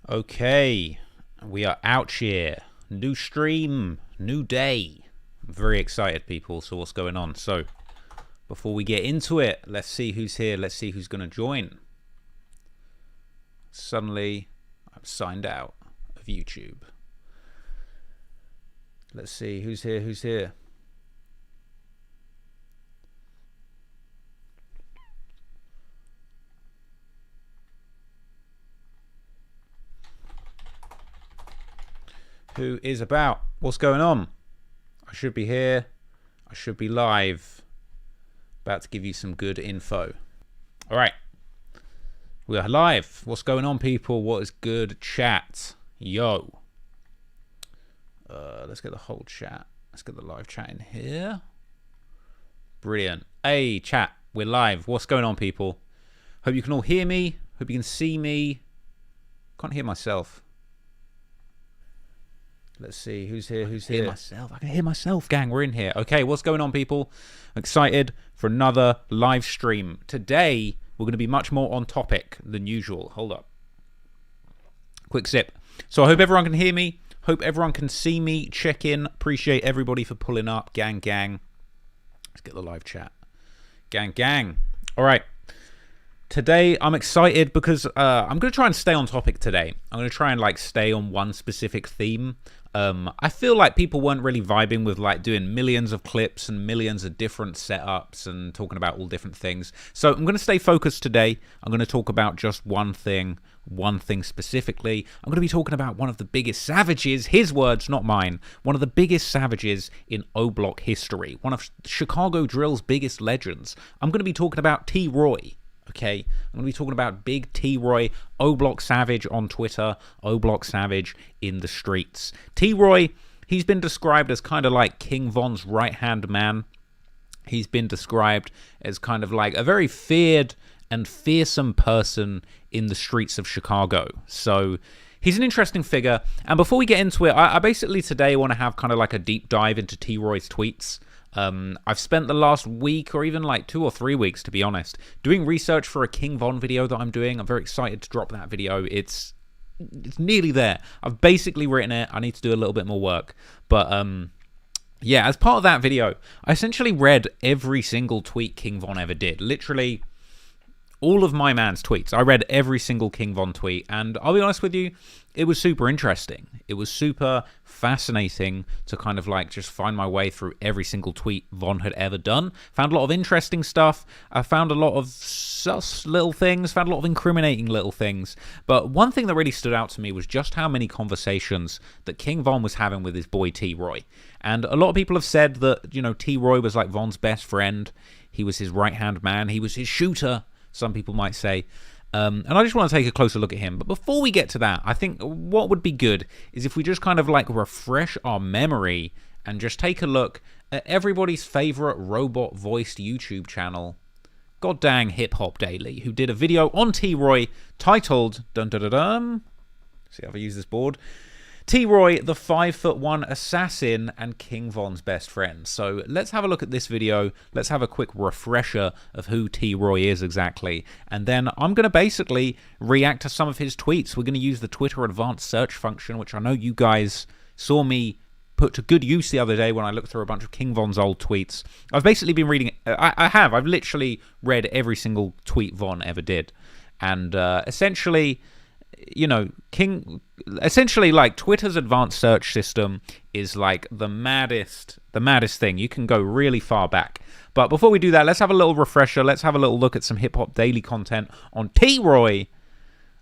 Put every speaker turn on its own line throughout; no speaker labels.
Okay, we are out here. New stream, new day. I'm very excited, people. So what's going on? So before we get into it, let's see who's here. Let's see who's going to join. Suddenly, I'm signed out of YouTube. Let's see who's here. Who's here? Who is about? What's going on? I should be here. I should be live. About to give you some good info. All right. We are live. What's going on, people? What is good? Chat. Yo. Let's get the whole chat. Let's get the live chat in here. Brilliant. Hey, chat. We're live. What's going on, people? Hope you can all hear me. Hope you can see me. Can't hear myself. Let's see who's here. Who's here? I can hear myself, gang. We're in here. Okay, what's going on, people? I'm excited for another live stream. Today, we're going to be much more on topic than usual. Hold up. Quick sip. So I hope everyone can hear me. Hope everyone can see me. Check in. Appreciate everybody for pulling up. Gang, gang. Let's get the live chat. Gang, gang. All right. Today, I'm excited because I'm going to try and stay on topic today. I'm going to try and stay on one specific theme. I feel like people weren't really vibing with doing millions of clips and millions of different setups and talking about all different things. So I'm going to stay focused today. I'm going to talk about just one thing specifically. I'm going to be talking about one of the biggest savages, his words, not mine, one of the biggest savages in O-Block history, one of Chicago Drill's biggest legends. I'm going to be talking about T-Roy. Okay, I'm going to be talking about Big T-Roy, O-Block Savage on Twitter, O-Block Savage in the streets. T-Roy, he's been described as kind of like King Von's right-hand man. He's been described as kind of like a very feared and fearsome person in the streets of Chicago. So he's an interesting figure. And before we get into it, I basically today want to have kind of like a deep dive into T-Roy's tweets. I've spent the last week or even 2 or 3 weeks, to be honest, doing research for a King Von video that I'm doing. I'm very excited to drop that video. It's nearly there. I've basically written it. I need to do a little bit more work. But yeah, as part of that video, I essentially read every single tweet King Von ever did. Literally all of my man's tweets. I read every single King Von tweet, and I'll be honest with you, it was super interesting. It was super fascinating to kind of just find my way through every single tweet Von had ever done. Found a lot of interesting stuff. I found a lot of sus little things, found a lot of incriminating little things. But one thing that really stood out to me was just how many conversations that King Von was having with his boy T-Roy. And a lot of people have said that, T-Roy was like Von's best friend. He was his right-hand man. He was his shooter, some people might say. And I just want to take a closer look at him. But before we get to that, I think what would be good is if we just kind of refresh our memory and just take a look at everybody's favorite robot-voiced YouTube channel, God Dang Hip Hop Daily, who did a video on T-Roy titled, dun dun dun dun, see how I use this board, T-Roy, the 5'1" assassin and King Von's best friend. So let's have a look at this video. Let's have a quick refresher of who T-Roy is exactly. And then I'm going to basically react to some of his tweets. We're going to use the Twitter advanced search function, which I know you guys saw me put to good use the other day when I looked through a bunch of King Von's old tweets. I've basically been reading, I've literally read every single tweet Von ever did. And essentially, Twitter's advanced search system is the maddest thing. You can go really far back. But before we do that, let's have a little refresher. Let's have a little look at some hip hop daily content on T-Roy,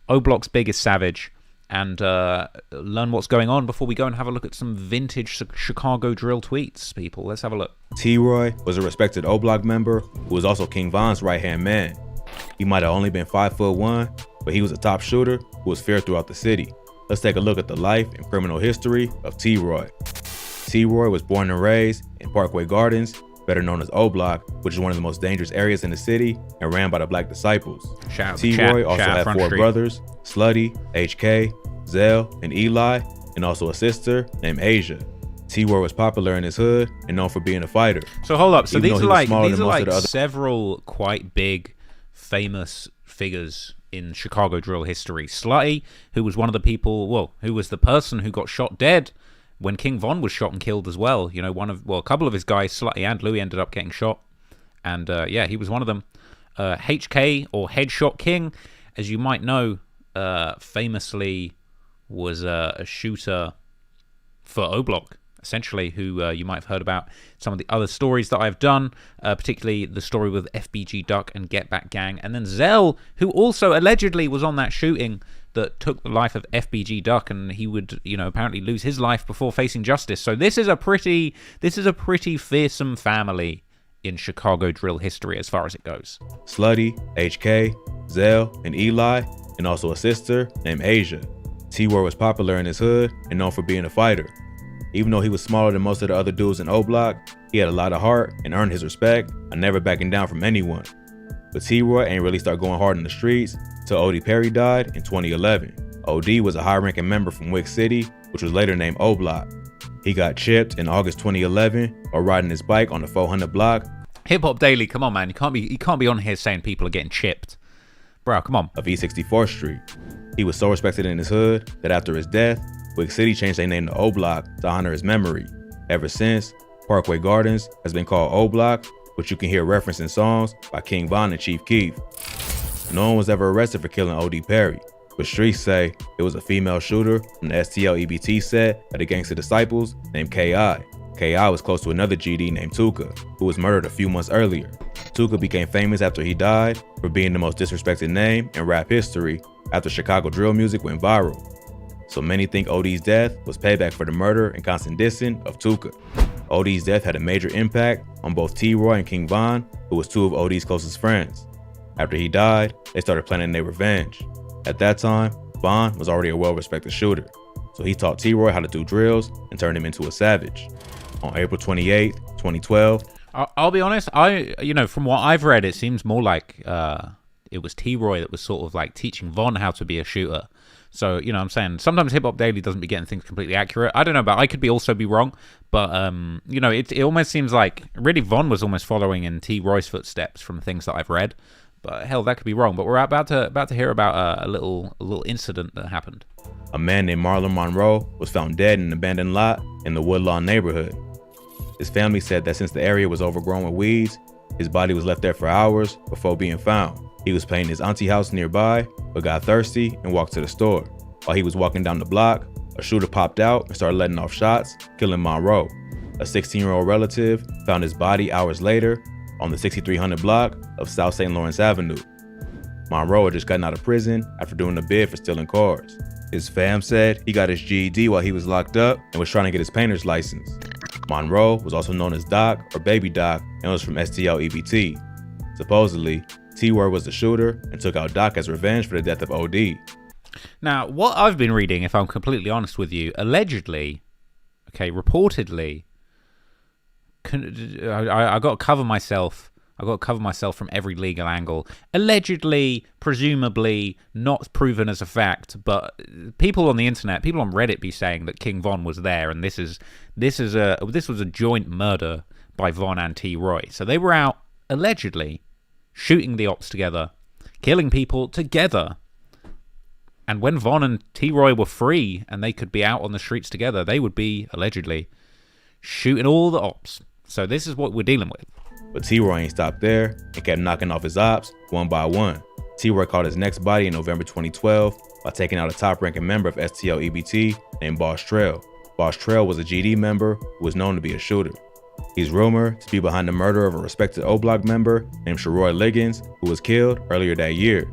O-Block's biggest savage, and learn what's going on before we go and have a look at some vintage Chicago drill tweets, people. Let's have a look.
T-Roy was a respected O-Block member who was also King Von's right-hand man. He might have only been 5'1", but he was a top shooter who was feared throughout the city. Let's take a look at the life and criminal history of T-Roy. T-Roy was born and raised in Parkway Gardens, better known as O-Block, which is one of the most dangerous areas in the city and ran by the Black Disciples. T-Roy also had 4 brothers, Slutty, HK, Zell, and Eli, and also a sister named Asia. T-Roy was popular in his hood and known for being a fighter.
So hold up, so these are like several quite big, famous figures in Chicago drill history. Slutty, who was one of the people, who was the person who got shot dead when King Von was shot and killed as well. You know, a couple of his guys, Slutty and Louie, ended up getting shot. And he was one of them. HK, or Headshot King, as you might know, famously was a shooter for O-Block, essentially, who you might have heard about some of the other stories that I've done, particularly the story with FBG Duck and Get Back Gang, and then Zell, who also allegedly was on that shooting that took the life of FBG Duck, and he would, apparently lose his life before facing justice. So this is a pretty fearsome family in Chicago drill history as far as it goes.
Slutty, HK, Zell, and Eli, and also a sister named Asia. T-Roy was popular in his hood and known for being a fighter. Even though he was smaller than most of the other dudes in O-Block, he had a lot of heart and earned his respect and never backing down from anyone. But T-Roy ain't really start going hard in the streets till Odee Perry died in 2011. Odee was a high-ranking member from Wick City, which was later named O-Block. He got chipped in August 2011 while riding his bike on the 400 block.
Hip Hop Daily, come on, man. You can't be on here saying people are getting chipped. Bro, come on.
Of East 64th Street. He was so respected in his hood that after his death, Wick City changed their name to O-Block to honor his memory. Ever since, Parkway Gardens has been called O-Block, which you can hear referenced in songs by King Von and Chief Keef. No one was ever arrested for killing Odee Perry, but streets say it was a female shooter from the STL EBT set of the Gangsta Disciples named K.I. K.I. was close to another GD named Tuka, who was murdered a few months earlier. Tuka became famous after he died for being the most disrespected name in rap history after Chicago drill music went viral. So many think Odee's death was payback for the murder and constant dissing of Tuka. Odee's death had a major impact on both T-Roy and King Von, who was two of Odee's closest friends. After he died, they started planning their revenge. At that time, Von was already a well-respected shooter, so he taught T-Roy how to do drills and turned him into a savage. On April 28, 2012.
I'll be honest, from what I've read, it seems more like it was T-Roy that was sort of like teaching Von how to be a shooter. So, I'm saying sometimes Hip Hop Daily doesn't be getting things completely accurate. I don't know, but I could also be wrong. But, it almost seems like really Von was almost following in T-Roy's footsteps from things that I've read. But hell, that could be wrong. But we're about to hear about a little incident that happened.
A man named Marlon Monroe was found dead in an abandoned lot in the Woodlawn neighborhood. His family said that since the area was overgrown with weeds, his body was left there for hours before being found. He was paying his auntie house nearby, but got thirsty and walked to the store. While he was walking down the block, a shooter popped out and started letting off shots, killing Monroe. A 16-year-old relative found his body hours later on the 6300 block of South St. Lawrence Avenue. Monroe had just gotten out of prison after doing a bid for stealing cars. His fam said he got his GED while he was locked up and was trying to get his painter's license. Monroe was also known as Doc or Baby Doc and was from STL EBT. Supposedly, T-Roy was the shooter and took out Doc as revenge for the death of Odee.
Now, what I've been reading, if I'm completely honest with you, allegedly, reportedly, I got to cover myself. I got to cover myself from every legal angle. Allegedly, presumably, not proven as a fact, but people on the internet, people on Reddit, be saying that King Von was there, and this was a joint murder by Von and T-Roy. So they were out allegedly shooting the ops together, killing people together. And when Von and T-Roy were free and they could be out on the streets together, they would be allegedly shooting all the ops. So this is what we're dealing with.
But T-Roy ain't stopped there and kept knocking off his ops one by one. T-Roy caught his next body in November 2012 by taking out a top-ranking member of STL EBT named Boss Trell. Boss Trell was a GD member who was known to be a shooter. He's rumored to be behind the murder of a respected O-Block member named Sharoy Liggins, who was killed earlier that year.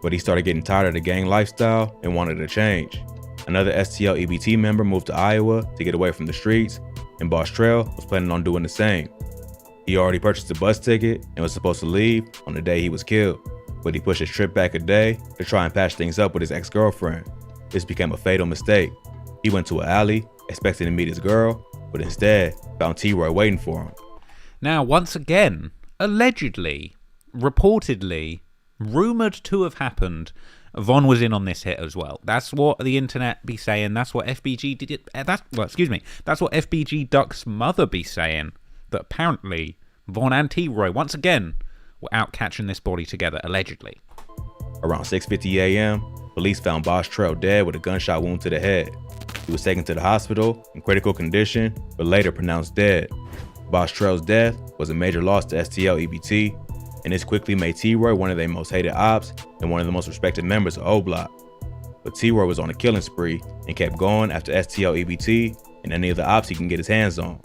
But he started getting tired of the gang lifestyle and wanted a change. Another STL EBT member moved to Iowa to get away from the streets, and Boss Trell was planning on doing the same. He already purchased a bus ticket and was supposed to leave on the day he was killed, but he pushed his trip back a day to try and patch things up with his ex-girlfriend. This became a fatal mistake. He went to an alley expecting to meet his girl, but instead found T-Roy waiting for him.
Now, once again, allegedly, reportedly, rumored to have happened, Von was in on this hit as well. That's what the internet be saying. That's what FBG did. That's what FBG Duck's mother be saying. That apparently Von and T-Roy once again were out catching this body together, allegedly.
Around 6:50 a.m., police found Boss Trell dead with a gunshot wound to the head. He was taken to the hospital in critical condition, but later pronounced dead. Boss Trell's death was a major loss to STL-EBT, and this quickly made T-Roy one of their most hated ops and one of the most respected members of O Block. But T-Roy was on a killing spree and kept going after STL-EBT and any of the ops he can get his hands on.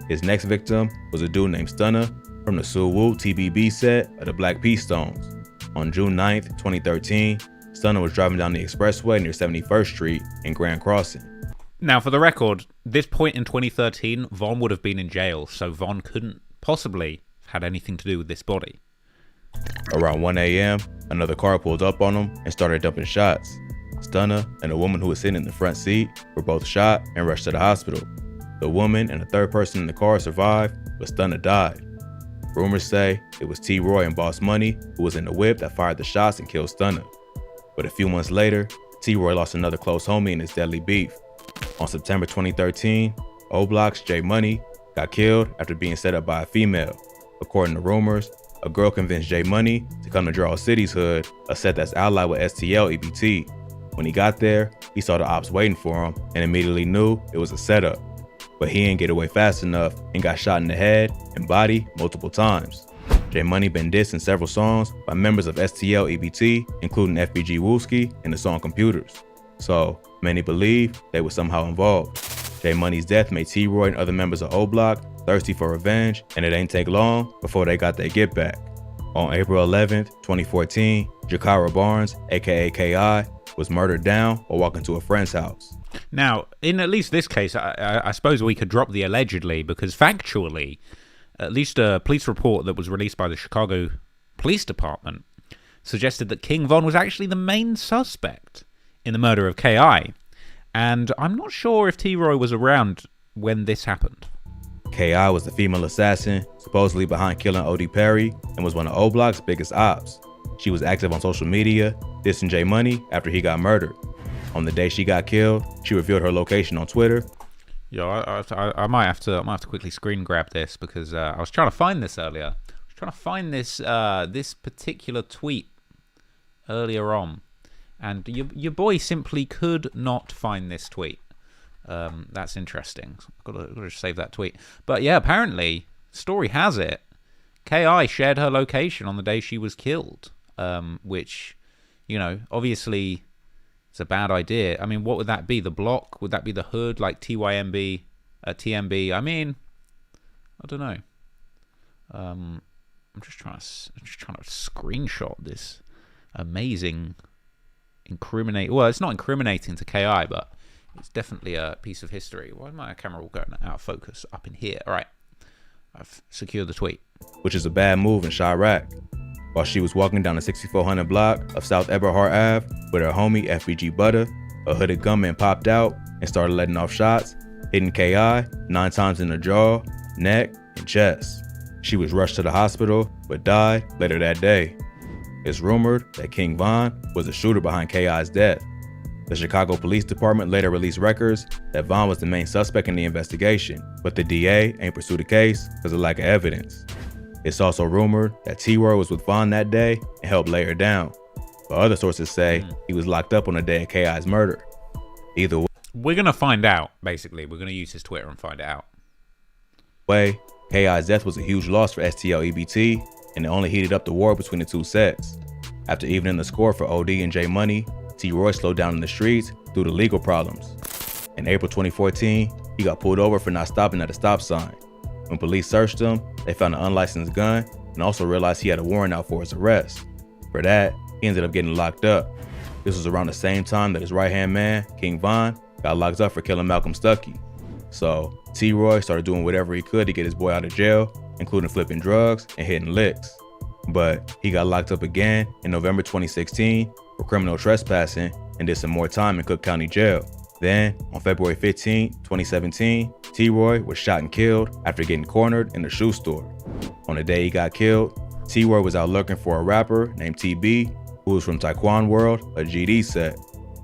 His next victim was a dude named Stunner from the Suwoo TBB set of the Black Peace Stones. On June 9th, 2013, Stunner was driving down the expressway near 71st Street in Grand Crossing.
Now, for the record, this point in 2013, Von would have been in jail, so Von couldn't possibly have had anything to do with this body.
Around 1 a.m., another car pulled up on him and started dumping shots. Stunner and a woman who was sitting in the front seat were both shot and rushed to the hospital. The woman and a third person in the car survived, but Stunner died. Rumors say it was T-Roy and Boss Money who was in the whip that fired the shots and killed Stunner. But a few months later, T-Roy lost another close homie in his deadly beef. On September 2013, O Block's J Money got killed after being set up by a female. According to rumors, a girl convinced J Money to come to Draw City's hood, a set that's allied with STL-EBT. When he got there, he saw the ops waiting for him and immediately knew it was a setup. But he didn't get away fast enough and got shot in the head and body multiple times. J Money been dissed in several songs by members of STL-EBT, including FBG Wooski in the song Computers. So many believe they were somehow involved. J Money's death made T-Roy and other members of O Block thirsty for revenge, and it ain't take long before they got their get back. On April 11th, 2014, Jakara Barnes, aka K.I., was murdered down while walking to a friend's house.
Now, in at least this case, I suppose we could drop the allegedly, because factually, at least a police report that was released by the Chicago Police Department suggested that King Von was actually the main suspect in the murder of K.I. And I'm not sure if T-Roy was around when this happened.
K.I. was the female assassin supposedly behind killing Odee Perry and was one of O Block's biggest ops. She was active on social media, dissing J Money after he got murdered. On the day she got killed, she revealed her location on Twitter.
Yo, I might have to quickly screen grab this because I was trying to find this earlier. I was trying to find this particular tweet earlier on, and your boy simply could not find this tweet. That's interesting. I've got to save that tweet. But yeah, apparently, story has it, K.I. shared her location on the day she was killed, which, you know, obviously it's a bad idea. I mean, what would that be? The block? Would that be the hood, like TYMB, TMB? I mean, I don't know. I'm just trying to screenshot this amazing incriminating. Well, it's not incriminating to K.I., but it's definitely a piece of history. Why is my camera all going out of focus up in here? All right, I've secured the tweet.
Which is a bad move in Chirac. While she was walking down the 6400 block of South Eberhard Ave with her homie FBG Butter, a hooded gunman popped out and started letting off shots, hitting K.I. 9 times in the jaw, neck, and chest. She was rushed to the hospital, but died later that day. It's rumored that King Von was the shooter behind K.I.'s death. The Chicago Police Department later released records that Von was the main suspect in the investigation, but the DA ain't pursued the case because of lack of evidence. It's also rumored that T-Roy was with Von that day and helped lay her down, but other sources say he was locked up on the day of K.I.'s murder. Either way,
we're going to find out, basically. We're going to use his Twitter and find it out.
K.I.'s death was a huge loss for STL-EBT, and it only heated up the war between the two sets. After evening the score for Odee and J Money, T-Roy slowed down in the streets due to legal problems. In April 2014, he got pulled over for not stopping at a stop sign. When police searched him, they found an unlicensed gun and also realized he had a warrant out for his arrest. For that, he ended up getting locked up. This was around the same time that his right-hand man, King Von, got locked up for killing Malcolm Stuckey. So T-Roy started doing whatever he could to get his boy out of jail, including flipping drugs and hitting licks. But he got locked up again in November 2016 for criminal trespassing and did some more time in Cook County Jail. Then, on February 15, 2017, T-Roy was shot and killed after getting cornered in a shoe store. On the day he got killed, T-Roy was out looking for a rapper named TB, who was from Taekwon World, a GD set.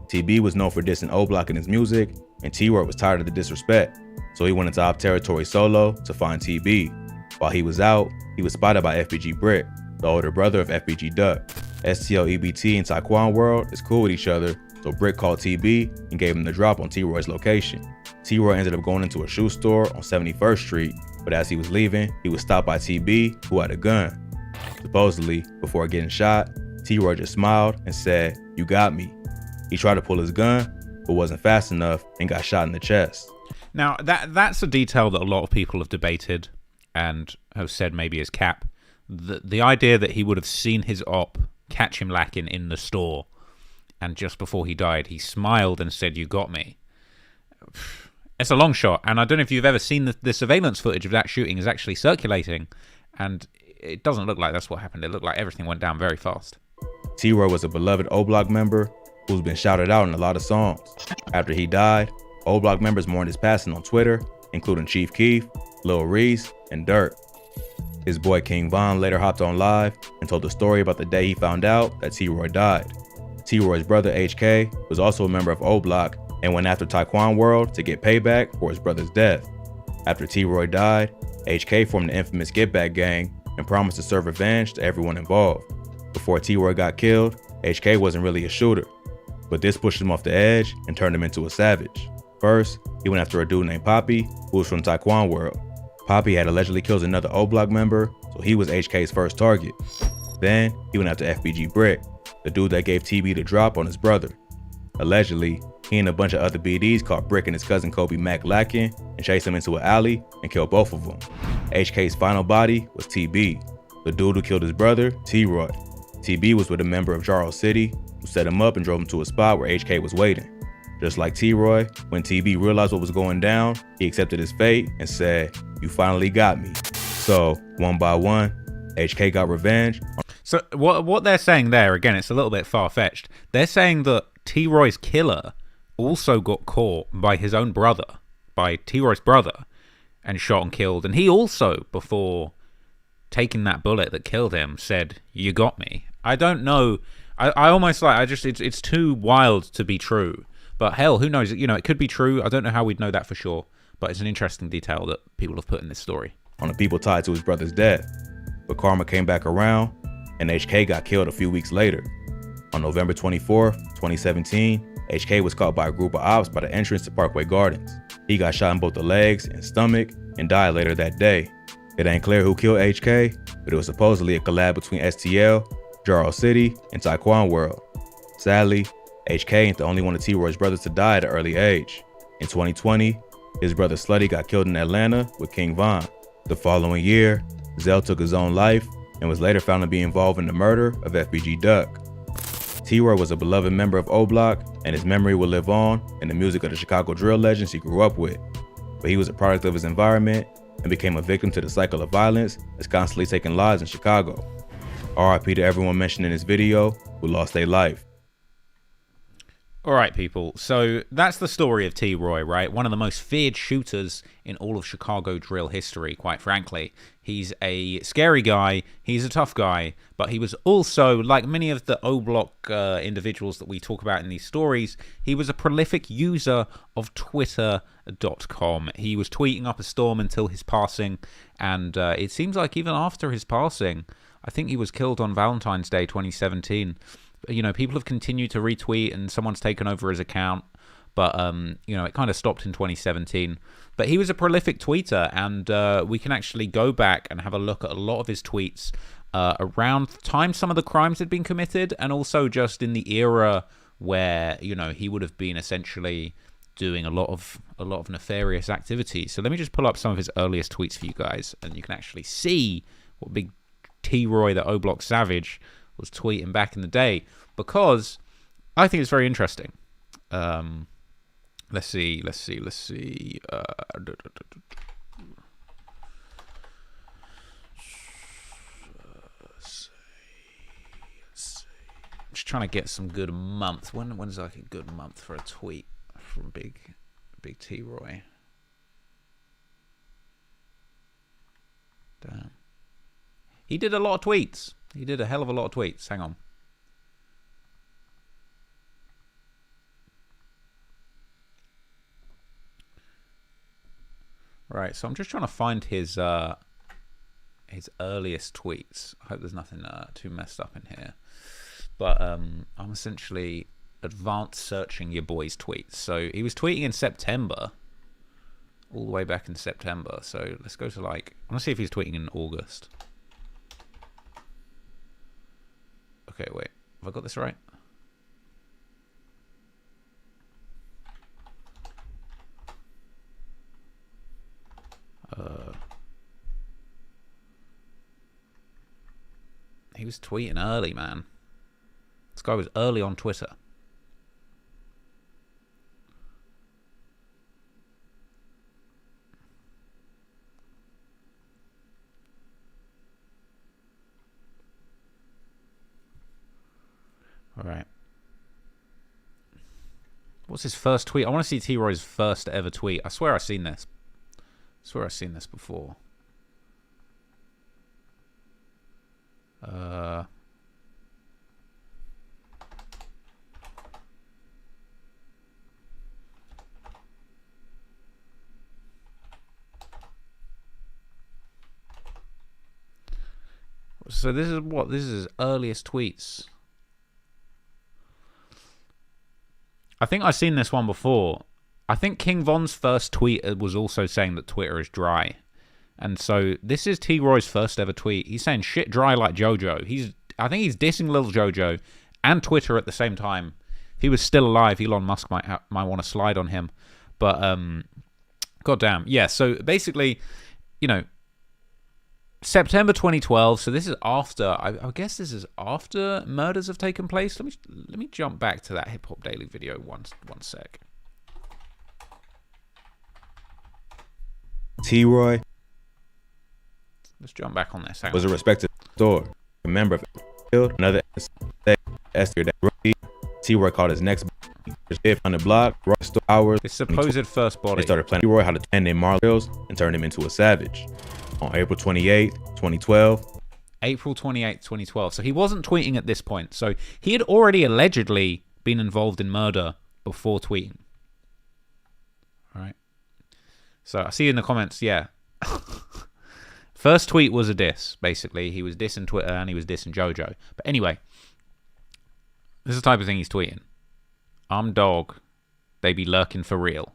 TB was known for dissing O Block in his music, and T-Roy was tired of the disrespect, so he went into op territory solo to find TB. While he was out, he was spotted by FBG Brick, the older brother of FBG Duck. STL, EBT, and Taekwon World is cool with each other, so Brick called TB and gave him the drop on T-Roy's location. T-Roy ended up going into a shoe store on 71st Street, but as he was leaving, he was stopped by TB, who had a gun. Supposedly, before getting shot, T-Roy just smiled and said, "You got me." He tried to pull his gun, but wasn't fast enough and got shot in the chest.
Now, that's a detail that a lot of people have debated and have said maybe is cap. The idea that he would have seen his op catch him lacking in the store, and just before he died, he smiled and said, "You got me." It's a long shot, and I don't know if you've ever seen the surveillance footage of that shooting is actually circulating, and it doesn't look like that's what happened. It looked like everything went down very fast.
T-Roy was a beloved O-Block member who's been shouted out in a lot of songs. After he died, O-Block members mourned his passing on Twitter, including Chief Keef, Lil Reese, and Dirt. His boy King Von later hopped on live and told the story about the day he found out that T-Roy died. T-Roy's brother HK was also a member of O-Block and went after Taekwon World to get payback for his brother's death. After T-Roy died, HK formed the infamous Get Back gang and promised to serve revenge to everyone involved. Before T-Roy got killed, HK wasn't really a shooter, but this pushed him off the edge and turned him into a savage. First, he went after a dude named Poppy, who was from Taekwon World. Poppy had allegedly killed another O-Block member, so he was HK's first target. Then, he went after FBG Brick, the dude that gave TB the drop on his brother. Allegedly, he and a bunch of other BDs caught Brick and his cousin Kobe Mack lacking and chased him into an alley and killed both of them. HK's final body was TB, the dude who killed his brother, T-Roy. TB was with a member of Jarl City who set him up and drove him to a spot where HK was waiting. Just like T-Roy, when TB realized what was going down, he accepted his fate and said, "You finally got me." So, one by one, HK got revenge.
So what they're saying there, again, it's a little bit far-fetched. They're saying that T-Roy's killer also got caught by his own brother, by T-Roy's brother, and shot and killed. And he also, before taking that bullet that killed him, said, "You got me." I don't know. I almost like, it's too wild to be true. But hell, who knows? You know, it could be true. I don't know how we'd know that for sure. But it's an interesting detail that people have put in this story.
On the people tied to his brother's death. But karma came back around, and HK got killed a few weeks later. On November 24th, 2017, HK was caught by a group of ops by the entrance to Parkway Gardens. He got shot in both the legs and stomach and died later that day. It ain't clear who killed HK, but it was supposedly a collab between STL, Jarl City, and Taekwon World. Sadly, HK ain't the only one of T-Roy's brothers to die at an early age. In 2020, his brother Slutty got killed in Atlanta with King Von. The following year, Zell took his own life and was later found to be involved in the murder of FBG Duck. T-Roy was a beloved member of O-Block, and his memory will live on in the music of the Chicago drill legends he grew up with. But he was a product of his environment and became a victim to the cycle of violence that's constantly taking lives in Chicago. RIP to everyone mentioned in this video who lost their life.
All right, people. So that's the story of T-Roy, right? One of the most feared shooters in all of Chicago drill history, quite frankly. He's a scary guy. He's a tough guy. But he was also, like many of the O-Block individuals that we talk about in these stories, he was a prolific user of Twitter.com. He was tweeting up a storm until his passing. And it seems like even after his passing, I think he was killed on Valentine's Day 2017. You know, people have continued to retweet and someone's taken over his account, but you know, it kind of stopped in 2017. But he was a prolific tweeter, and we can actually go back and have a look at a lot of his tweets around the time some of the crimes had been committed, and also just in the era where, you know, he would have been essentially doing a lot of nefarious activities. So let me just pull up some of his earliest tweets for you guys, and you can actually see what big T-Roy, the O-Block Savage, was tweeting back in the day, because I think it's very interesting. Let's see. Just trying to get some good month. When's like a good month for a tweet from Big T-Roy? Damn. He did a lot of tweets. He did a hell of a lot of tweets. Hang on. Right, so I'm just trying to find his earliest tweets. I hope there's nothing too messed up in here. But I'm essentially advanced searching your boy's tweets. So he was tweeting in September, all the way back in September. So let's go to like, I want to see if he's tweeting in August. Okay, wait, have I got this right? He was tweeting early, man. This guy was early on Twitter. All right. What's his first tweet? I want to see T-Roy's first ever tweet. I swear I've seen this. I swear I've seen this before. So this is what? This is his earliest tweets. I think I've seen this one before. I think King Von's first tweet was also saying that Twitter is dry. And so this is T-Roy's first ever tweet. He's saying shit dry like JoJo. I think he's dissing little JoJo and Twitter at the same time. If he was still alive, Elon Musk might want to slide on him. But goddamn, yeah. So basically, you know, September 2012. So this is after. I guess this is after murders have taken place. Let me jump back to that Hip Hop Daily video one sec.
T-Roy
Let's jump back on this.
was a respected store. A member of another Esther that T-Roy called his next on the block. Hours.
His supposed first body.
They started planning T-Roy how to end in Marlon and turn him into a savage. On April 28th, 2012.
April 28th, 2012. So he wasn't tweeting at this point. So he had already allegedly been involved in murder before tweeting. All right. So I see in the comments, yeah. First tweet was a diss, basically. He was dissing Twitter and he was dissing JoJo. But anyway, this is the type of thing he's tweeting. I'm dog. They be lurking for real.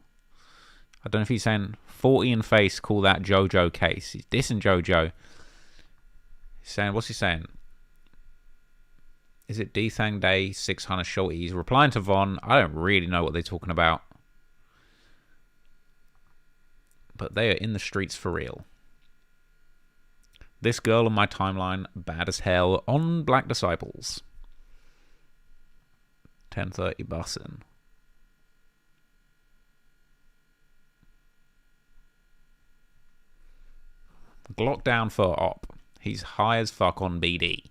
I don't know if he's saying 40 in face, call that JoJo case. He's dissing JoJo. He's saying, what's he saying? Is it D-Thang Day 600 Shorty? He's replying to Von. I don't really know what they're talking about. But they are in the streets for real. This girl on my timeline, bad as hell, on Black Disciples. 10:30 bussin'. Glock down for op. He's high as fuck on BD.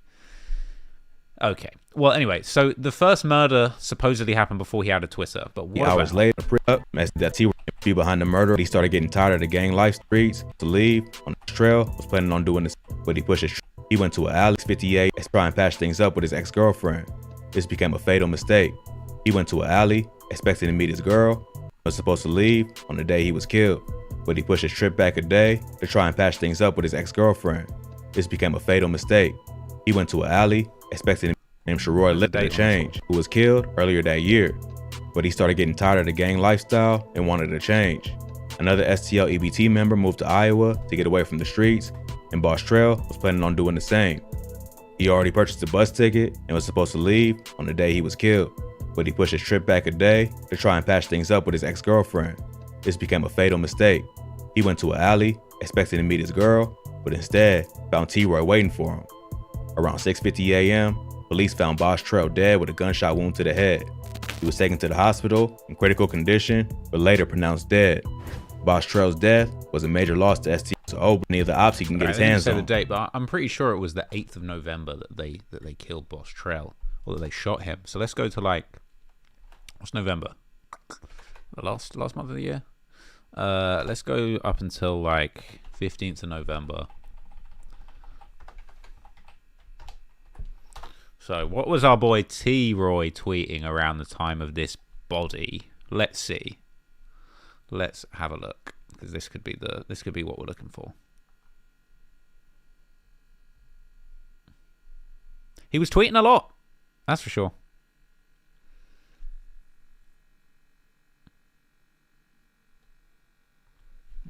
Okay. Well, anyway, so the first murder supposedly happened before he had a Twitter. But what
hours later, that T be behind the murder. He started getting tired of the gang life streets to leave. On the Trell, was planning on doing this, but he pushed his. He went to an alley 58 and trying to patch things up with his ex-girlfriend. This became a fatal mistake. He went to an alley expecting to meet his girl. Was supposed to leave on the day he was killed, but he pushed his trip back a day to try and patch things up with his ex-girlfriend. This became a fatal mistake. He went to an alley expecting named Sharoy Lip to change, who was killed earlier that year. But he started getting tired of the gang lifestyle and wanted to change. Another STL EBT member moved to Iowa to get away from the streets, and Boss Trell was planning on doing the same. He already purchased a bus ticket and was supposed to leave on the day he was killed, but he pushed his trip back a day to try and patch things up with his ex-girlfriend. This became a fatal mistake. He went to an alley expecting to meet his girl, but instead found T-Roy waiting for him. Around 6:50 a.m., police found Boss Trell dead with a gunshot wound to the head. He was taken to the hospital in critical condition, but later pronounced dead. Boss Trell's death was a major loss to STL, so neither option can get his hands on.
The date, but I'm pretty sure it was the 8th of November that they killed Boss Trell, or that they shot him. So let's go to like, what's November? The last month of the year. Let's go up until like 15th of November. So what was our boy T-Roy tweeting around the time of this body? Let's see. Let's have a look, because this could be what we're looking for. He was tweeting a lot. That's for sure.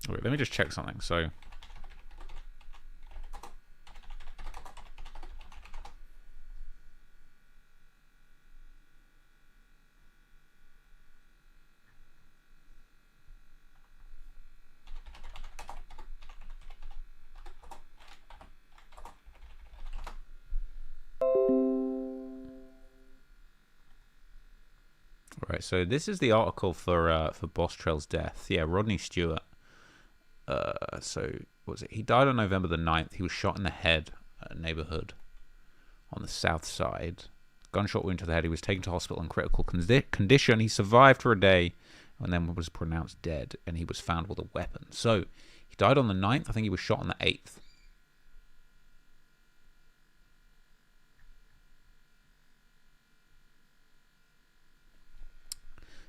Wait, let me just check something. So, right. So this is the article for Boss Trell's death. Yeah, Rodney Stewart. So what was it? He died on November the 9th. He was shot in the head at a neighborhood on the south side. Gunshot wound to the head. He was taken to hospital in critical condition. He survived for a day and then was pronounced dead, and he was found with a weapon. So he died on the 9th. I think he was shot on the 8th.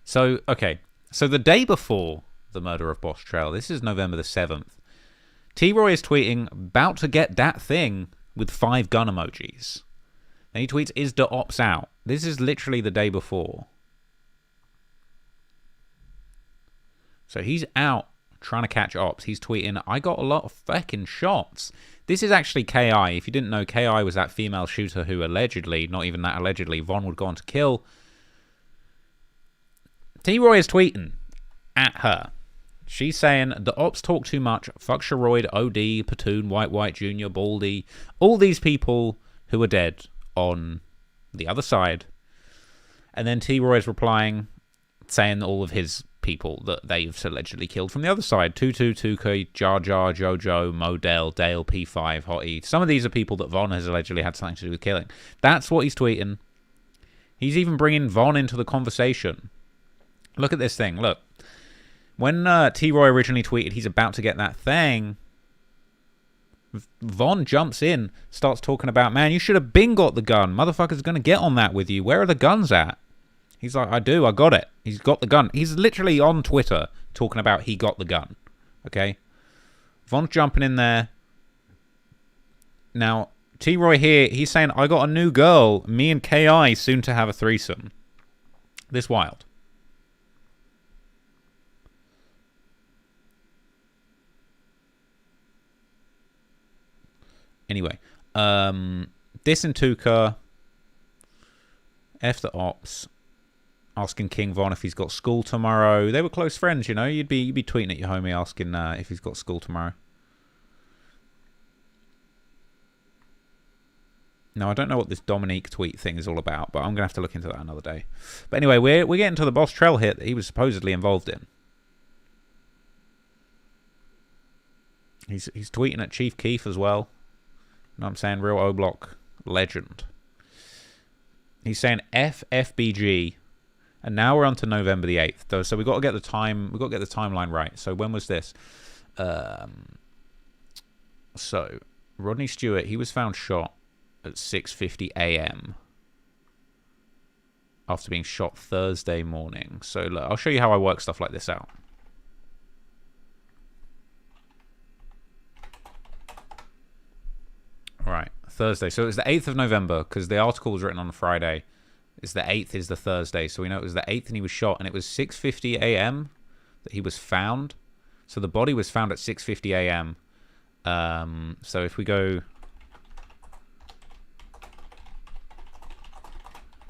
So, okay. So the day before the murder of Boss Trell, this is November the 7th, T-Roy is tweeting, about to get that thing, with 5 gun emojis. Then he tweets, is the ops out? This is literally the day before. So he's out trying to catch ops. He's tweeting, I got a lot of fucking shots. This is actually KI. If you didn't know, KI was that female shooter who allegedly, not even that allegedly, Von would go on to kill. T-Roy is tweeting at her. She's saying, the ops talk too much. Fuck Sharoid, Odee, Platoon, White Jr., Baldy. All these people who are dead on the other side. And then T-Roy is replying, saying all of his people that they've allegedly killed from the other side. Tutu, Tuka, Jar Jar, Jojo, Modell, Dale, P5, Hottie. Some of these are people that Von has allegedly had something to do with killing. That's what he's tweeting. He's even bringing Von into the conversation. Look at this thing. Look. When T-Roy originally tweeted he's about to get that thing, Von jumps in, starts talking about, man, you should have been got the gun. Motherfucker's going to get on that with you. Where are the guns at? He's like, I got it. He's got the gun. He's literally on Twitter talking about he got the gun. Okay? Von's jumping in there. Now, T-Roy here, he's saying, I got a new girl. Me and KI soon to have a threesome. This wild. Anyway, this and Tuka, F the ops, asking King Von if he's got school tomorrow. They were close friends, you know. You'd be tweeting at your homie asking if he's got school tomorrow. Now, I don't know what this Dominique tweet thing is all about, but I'm gonna have to look into that another day. But anyway, we're getting to the Boss Trell hit that he was supposedly involved in. He's tweeting at Chief Keef as well. You know what I'm saying? Real O-Block legend. He's saying FFBG, and now we're on to November the 8th. So we've got to get the timeline right. So when was this? So Rodney Stewart, he was found shot at 6:50 a.m. after being shot Thursday morning. So look, I'll show you how I work stuff like this out. All right, Thursday. So it was the 8th of November because the article was written on a Friday. It's the 8th is the Thursday. So we know it was the 8th and he was shot. And it was 6:50 a.m. that he was found. So the body was found at 6:50 a.m. So if we go...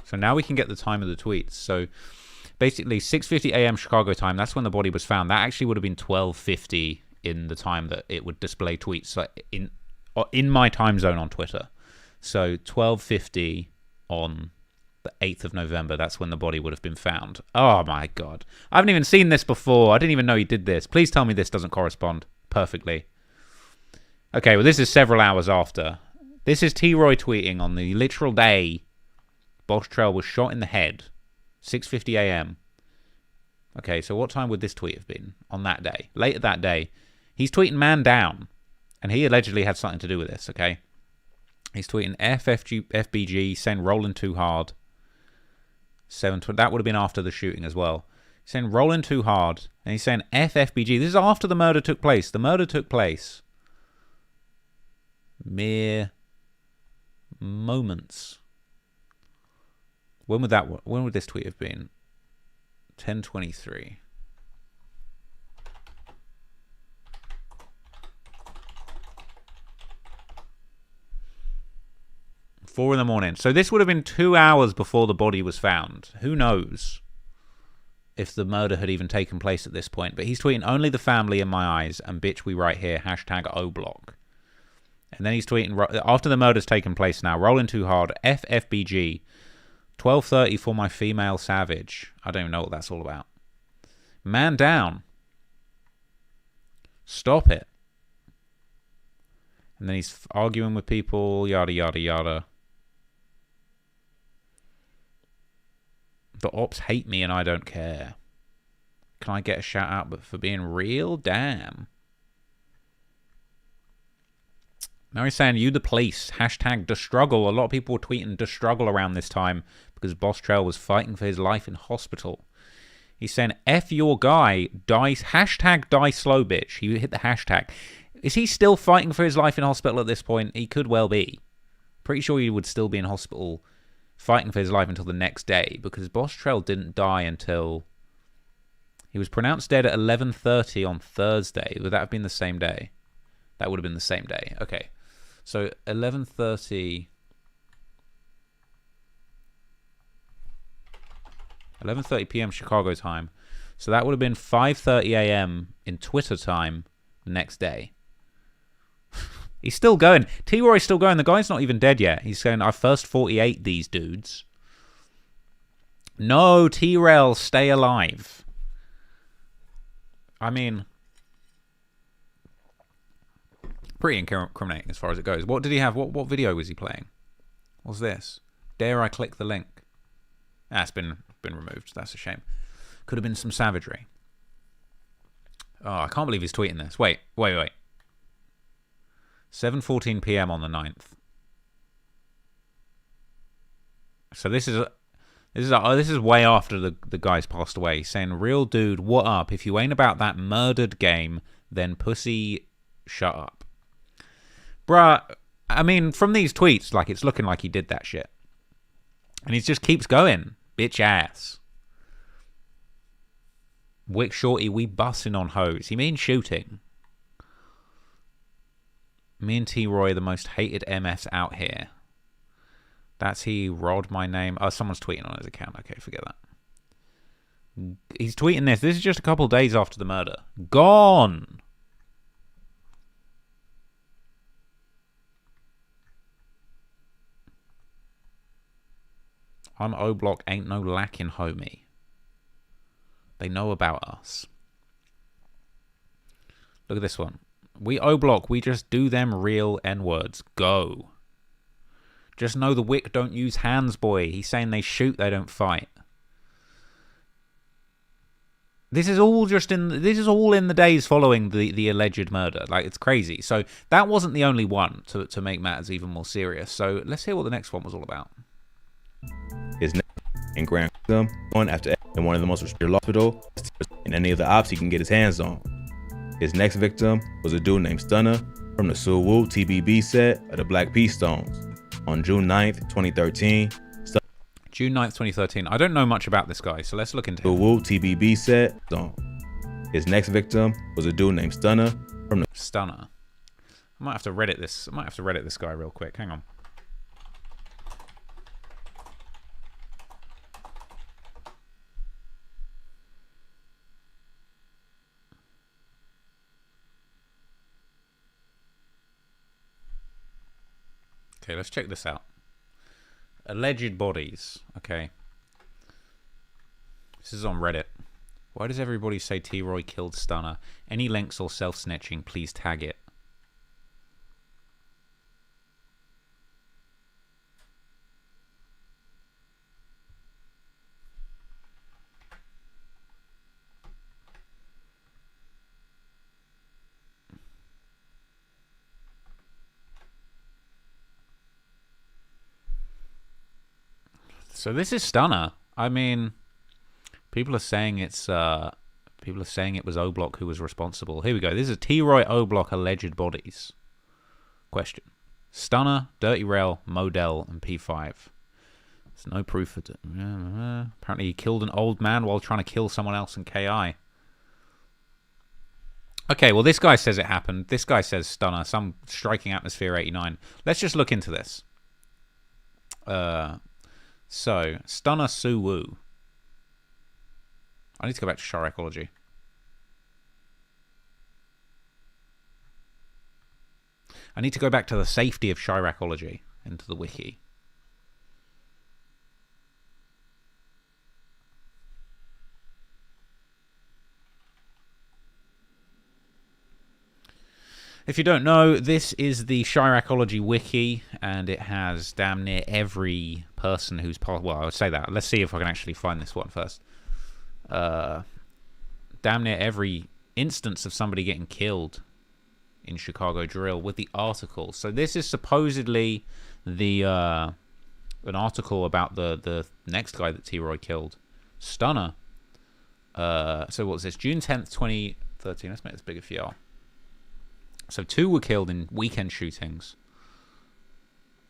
So now we can get the time of the tweets. So basically 6:50 a.m. Chicago time, that's when the body was found. That actually would have been 12:50 in the time that it would display tweets. So in my time zone on Twitter. So 12:50 on the 8th of November, that's when the body would have been found. Oh my god. I haven't even seen this before. I didn't even know he did this. Please tell me this doesn't correspond perfectly. Okay, well this is several hours after. This is T-Roy tweeting on the literal day Boss Trell was shot in the head. 6:50 a.m. Okay, so what time would this tweet have been on that day? Later that day. He's tweeting man down. And he allegedly had something to do with this, okay? He's tweeting FBG, saying rolling too hard. That would have been after the shooting as well. He's saying rolling too hard. And he's saying FFBG. This is after the murder took place. The murder took place mere moments When would this tweet have been? 10:23. Four in the morning. So this would have been 2 hours before the body was found. Who knows if the murder had even taken place at this point. But he's tweeting, only the family in my eyes, and bitch, we right here, #Oblock. And then he's tweeting, after the murder's taken place now, rolling too hard, FFBG, 12:30 for my female savage. I don't even know what that's all about. Man down. Stop it. And then he's arguing with people, yada, yada, yada. The ops hate me and I don't care. Can I get a shout out but for being real? Damn. Now he's saying, you the police, #DeStruggle. A lot of people were tweeting DeStruggle around this time because Boss Trell was fighting for his life in hospital. He's saying, F your guy, die slow bitch. He hit the hashtag. Is he still fighting for his life in hospital at this point? He could well be. Pretty sure he would still be in hospital fighting for his life until the next day, because Boss Trell didn't die until he was pronounced dead at 11:30 on Thursday. Would that have been the same day? That would have been the same day. Okay. So 11:30 p.m. Chicago time. So that would have been 5:30 a.m. in Twitter time the next day. He's still going. T-Roy's still going. The guy's not even dead yet. He's saying, I first 48 these dudes. No, T-Rel, stay alive. I mean, pretty incriminating as far as it goes. What did he have? What video was he playing? What's this? Dare I click the link? It's been removed. That's a shame. Could have been some savagery. Oh, I can't believe he's tweeting this. Wait. 7:14 p.m. on the 9th. So this is way after the guy's passed away. He's saying, real dude, what up? If you ain't about that murdered game, then pussy, shut up. Bruh, I mean, from these tweets, like, it's looking like he did that shit. And he just keeps going. Bitch ass. Wick Shorty, we bussing on hoes. He means shooting. Me and T-Roy, the most hated MFs out here. That's he, Rod, my name. Oh, someone's tweeting on his account. Okay, forget that. He's tweeting this. This is just a couple days after the murder. Gone! I'm O-Block, ain't no lacking, homie. They know about us. Look at this one. We O-Block, we just do them real N-words. Go. Just know the Wick don't use hands, boy. He's saying they shoot, they don't fight. This is all in the days following the alleged murder. Like, it's crazy. So that wasn't the only one to make matters even more serious. So let's hear what the next one was all about.
His name and Grand on after in one of the most restricted hospital and any of the ops he can get his hands on. His next victim was a dude named Stunner from the Suwoo TBB set of the Black Peace Stones. On June 9th, 2013.
June 9th, 2013. I don't know much about this guy, so let's look into him.
Suwoo TBB set. His next victim was a dude named Stunner from the
Stunner. I might have to Reddit this guy real quick. Hang on. Okay, let's check this out. Alleged bodies. Okay. This is on Reddit. Why does everybody say T-Roy killed Stunner? Any links or self-snitching, please tag it. So this is Stunner. I mean, people are saying it was O-Block who was responsible. Here we go. This is T-Roy O-Block alleged bodies. Question. Stunner, Dirty Rail, Model, and P5. There's no proof of it. Apparently he killed an old man while trying to kill someone else in KI. Okay, well, this guy says it happened. This guy says Stunner, some striking atmosphere 89. Let's just look into this. So, Stunner Suwoo. I need to go back to Chiracology. I need to go back to the safety of Chiracology into the wiki. If you don't know, this is the Chiracology wiki, and it has damn near every person who's part. Well, I would say that. Let's see if I can actually find this one first. Damn near every instance of somebody getting killed in Chicago drill with the article. So this is supposedly the an article about the next guy that T-Roy killed, Stunner. So what was this? June 10th, 2013. Let's make this bigger for y'all. So 2 were killed in weekend shootings.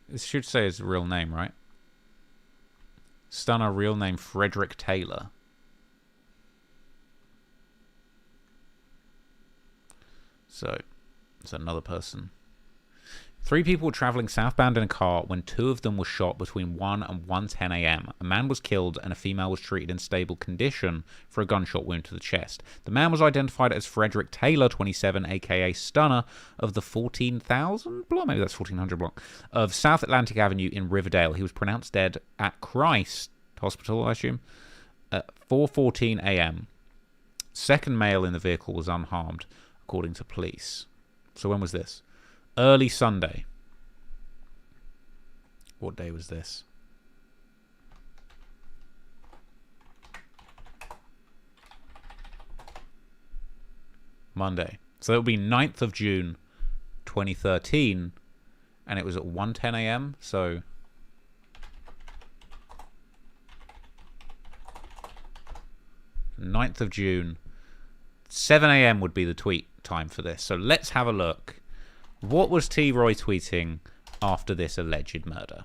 This should say his real name, right? Stunner, real name Frederick Taylor. So, it's another person. 3 people were traveling southbound in a car when 2 of them were shot between 1 and 1:10 a.m. A man was killed and a female was treated in stable condition for a gunshot wound to the chest. The man was identified as Frederick Taylor, 27, aka Stunner, of the 14,000 block, maybe that's 1400 block, of South Atlantic Avenue in Riverdale. He was pronounced dead at Christ Hospital, I assume, at 4:14 a.m. Second male in the vehicle was unharmed, according to police. So when was this? Early Sunday. What day was this? Monday. So it would be 9th of June 2013, and it was at 1:10 a.m. So 9th of June, 7 a.m. would be the tweet time for this. So let's have a look. What was T-Roy tweeting after this alleged murder?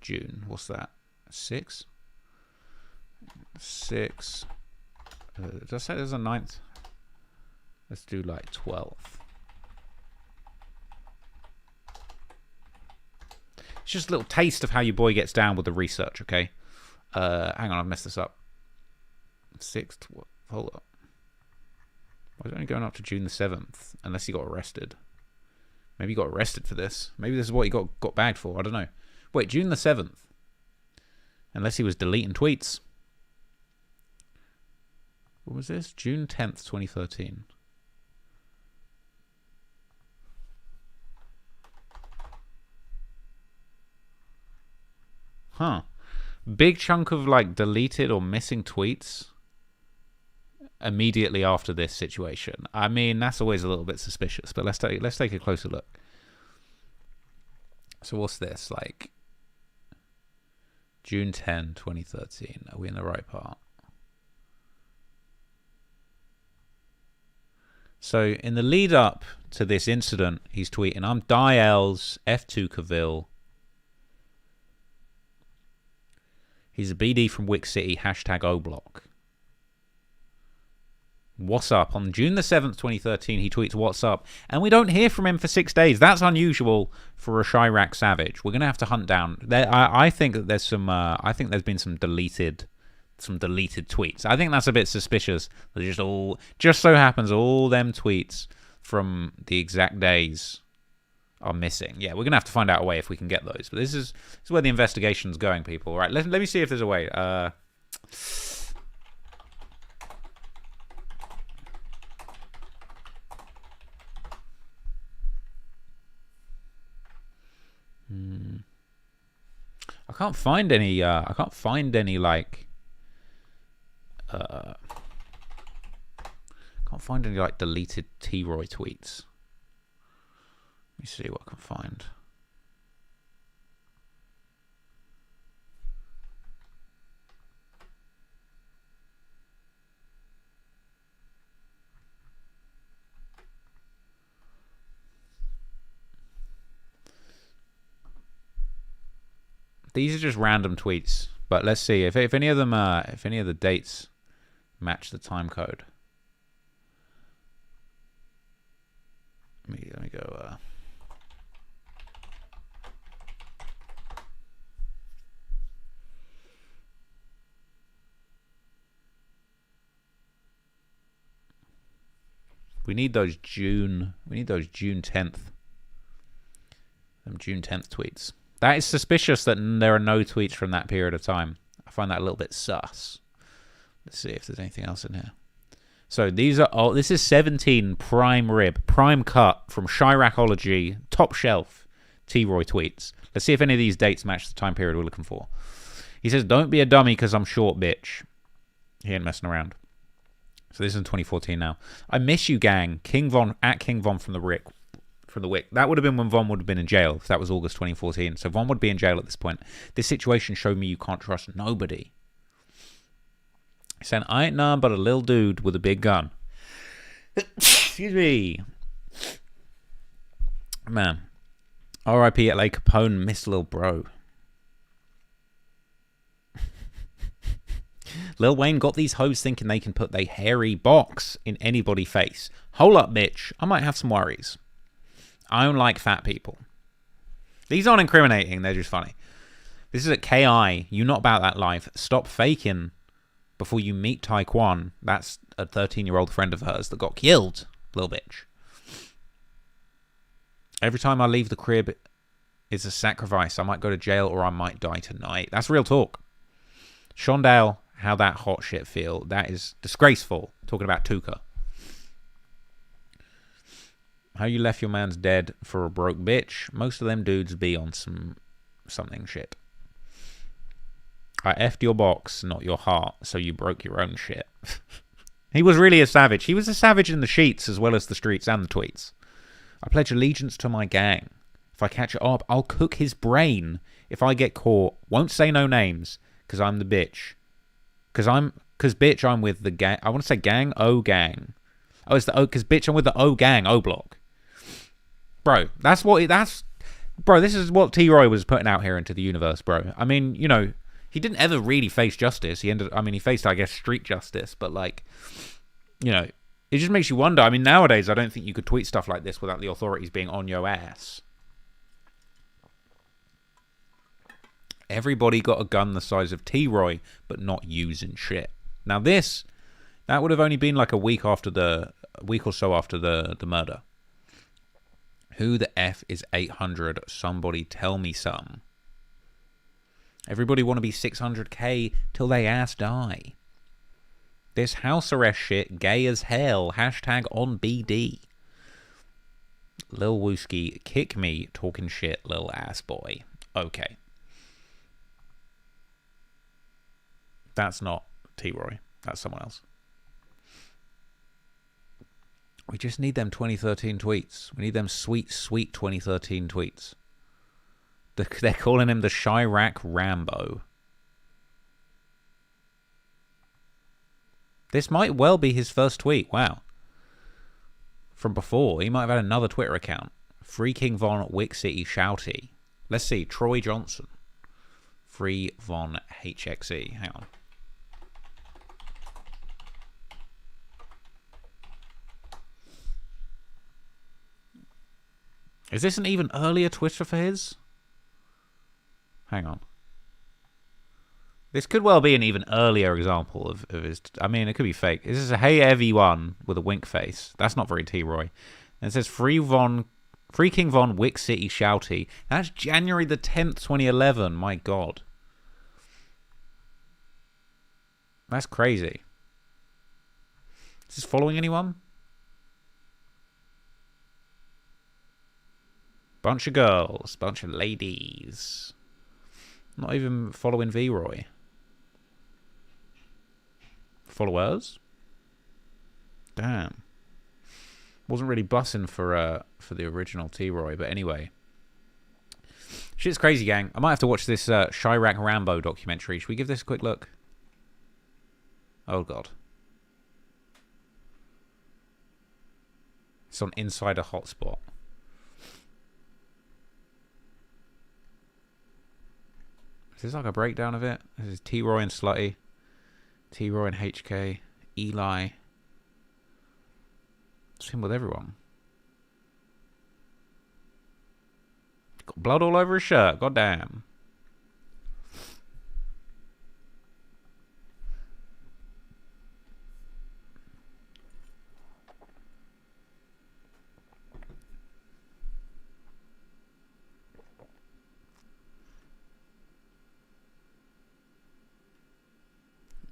June. What's that? 6? 6. Did I say there's a 9th? Let's do like 12th. It's just a little taste of how your boy gets down with the research, okay? Hang on, I've messed this up. 6th. Hold up. Why is it only going up to June the 7th? Unless he got arrested. Maybe he got arrested for this. Maybe this is what he got bagged for. I don't know. Wait, June the 7th. Unless he was deleting tweets. What was this? June 10th, 2013. Huh. Big chunk of like deleted or missing tweets immediately after this situation. I mean, that's always a little bit suspicious, but let's take a closer look. So what's this? Like June 10, 2013. Are we in the right part? So in the lead up to this incident, he's tweeting, I'm Diels, F2 Cavill. He's a BD from Wick City, hashtag Oblock. What's up? On June the 7th, 2013, he tweets, what's up? And we don't hear from him for 6 days. That's unusual for a Chirac Savage. We're going to have to hunt down. I think that there's some, I think there's been some deleted tweets. I think that's a bit suspicious. They just so happens all them tweets from the exact days are missing. Yeah, we're going to have to find out a way if we can get those. But this is where the investigation's going, people. All right, let me see if there's a way. I can't find any like deleted T-Roy tweets. Let me see what I can find. These are just random tweets, but let's see if any of them if any of the dates match the time code. Let me go. We need those June 10th. Them June 10th tweets. That is suspicious that there are no tweets from that period of time. I find that a little bit sus. Let's see if there's anything else in here. So these are all. This is 17 prime rib, prime cut from Chiracology, top shelf T-Roy tweets. Let's see if any of these dates match the time period we're looking for. He says, "Don't be a dummy because I'm short, bitch." He ain't messing around. So this is in 2014 now. I miss you, gang. King Von at King Von from the Wick. That would have been when Von would have been in jail. If that was August 2014. So Von would be in jail at this point. This situation showed me you can't trust nobody. He said, "I ain't none but a little dude with a big gun." Excuse me. Man. R.I.P. at Lake Capone, miss Lil Bro. Lil Wayne got these hoes thinking they can put their hairy box in anybody's face. Hold up, bitch. I might have some worries. I don't like fat people. These aren't incriminating. They're just funny. This is at KI. You not about that life. Stop faking before you meet Taekwon. That's a 13-year-old friend of hers that got killed. Little bitch. Every time I leave the crib, it's a sacrifice. I might go to jail or I might die tonight. That's real talk. Shondale, how that hot shit feel. That is disgraceful. Talking about Tuka. How you left your man's dead for a broke bitch. Most of them dudes be on something shit. I effed your box, not your heart, so you broke your own shit. He was really a savage. He was a savage in the sheets as well as the streets and the tweets. I pledge allegiance to my gang. If I catch it up, I'll cook his brain. If I get caught, won't say no names, because I'm the bitch. Because bitch, I'm with the gang. I want to say gang, O gang. Oh, it's the O, because bitch, I'm with the O gang, O block. Bro, bro, this is what T-Roy was putting out here into the universe, bro. I mean, you know, he didn't ever really face justice. He faced, I guess, street justice, but like, you know, it just makes you wonder. I mean, nowadays, I don't think you could tweet stuff like this without the authorities being on your ass. Everybody got a gun the size of T-Roy, but not using shit. Now that would have only been like a week or so after the murder. Who the F is 800? Somebody tell me some. Everybody want to be 600k till they ass die. This house arrest shit, gay as hell. Hashtag on BD. Lil Wooski, kick me, talking shit, lil ass boy. Okay. That's not T-Roy. That's someone else. We just need them 2013 tweets. We need them sweet, sweet 2013 tweets. They're calling him the Chirac Rambo. This might well be his first tweet. Wow. From before. He might have had another Twitter account. Free King Von Wick City Shouty. Let's see. Troy Johnson. Free Von HXE. Hang on. Is this an even earlier Twitter for his? Hang on. This could well be an even earlier example of his... I mean, it could be fake. This is a hey everyone with a wink face. That's not very T-Roy. And it says Free King Von Wick City Shouty. That's January the 10th, 2011. My God. That's crazy. Is this following anyone? Bunch of girls. Bunch of ladies. Not even following V-Roy. Followers? Damn. Wasn't really bussing for the original T-Roy, but anyway. Shit's crazy, gang. I might have to watch this Chirac Rambo documentary. Should we give this a quick look? Oh, God. It's on Insider Hotspot. this like a breakdown of it? This is T-Roy and Slutty. T-Roy and HK. Eli. It's him with everyone. Got blood all over his shirt. God damn.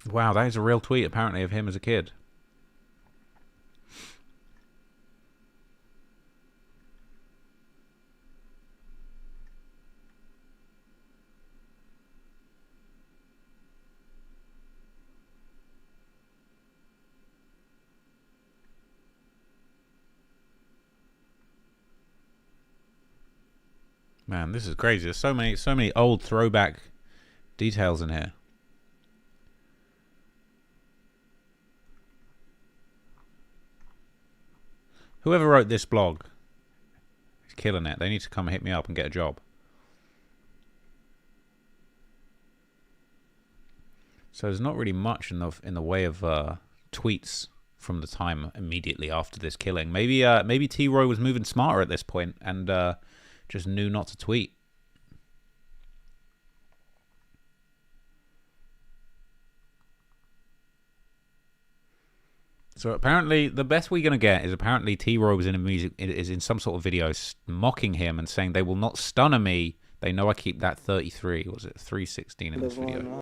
Wow, that is a real tweet apparently of him as a kid. Man, this is crazy. There's so many old throwback details in here. Whoever wrote this blog is killing it. They need to come hit me up and get a job. So there's not really much in the way of tweets from the time immediately after this killing. Maybe T-Roy was moving smarter at this point and just knew not to tweet. So apparently, the best we're gonna get is apparently T-Roy was in some sort of video mocking him and saying they will not stunner me. They know I keep that 33. Was it 316 in this video?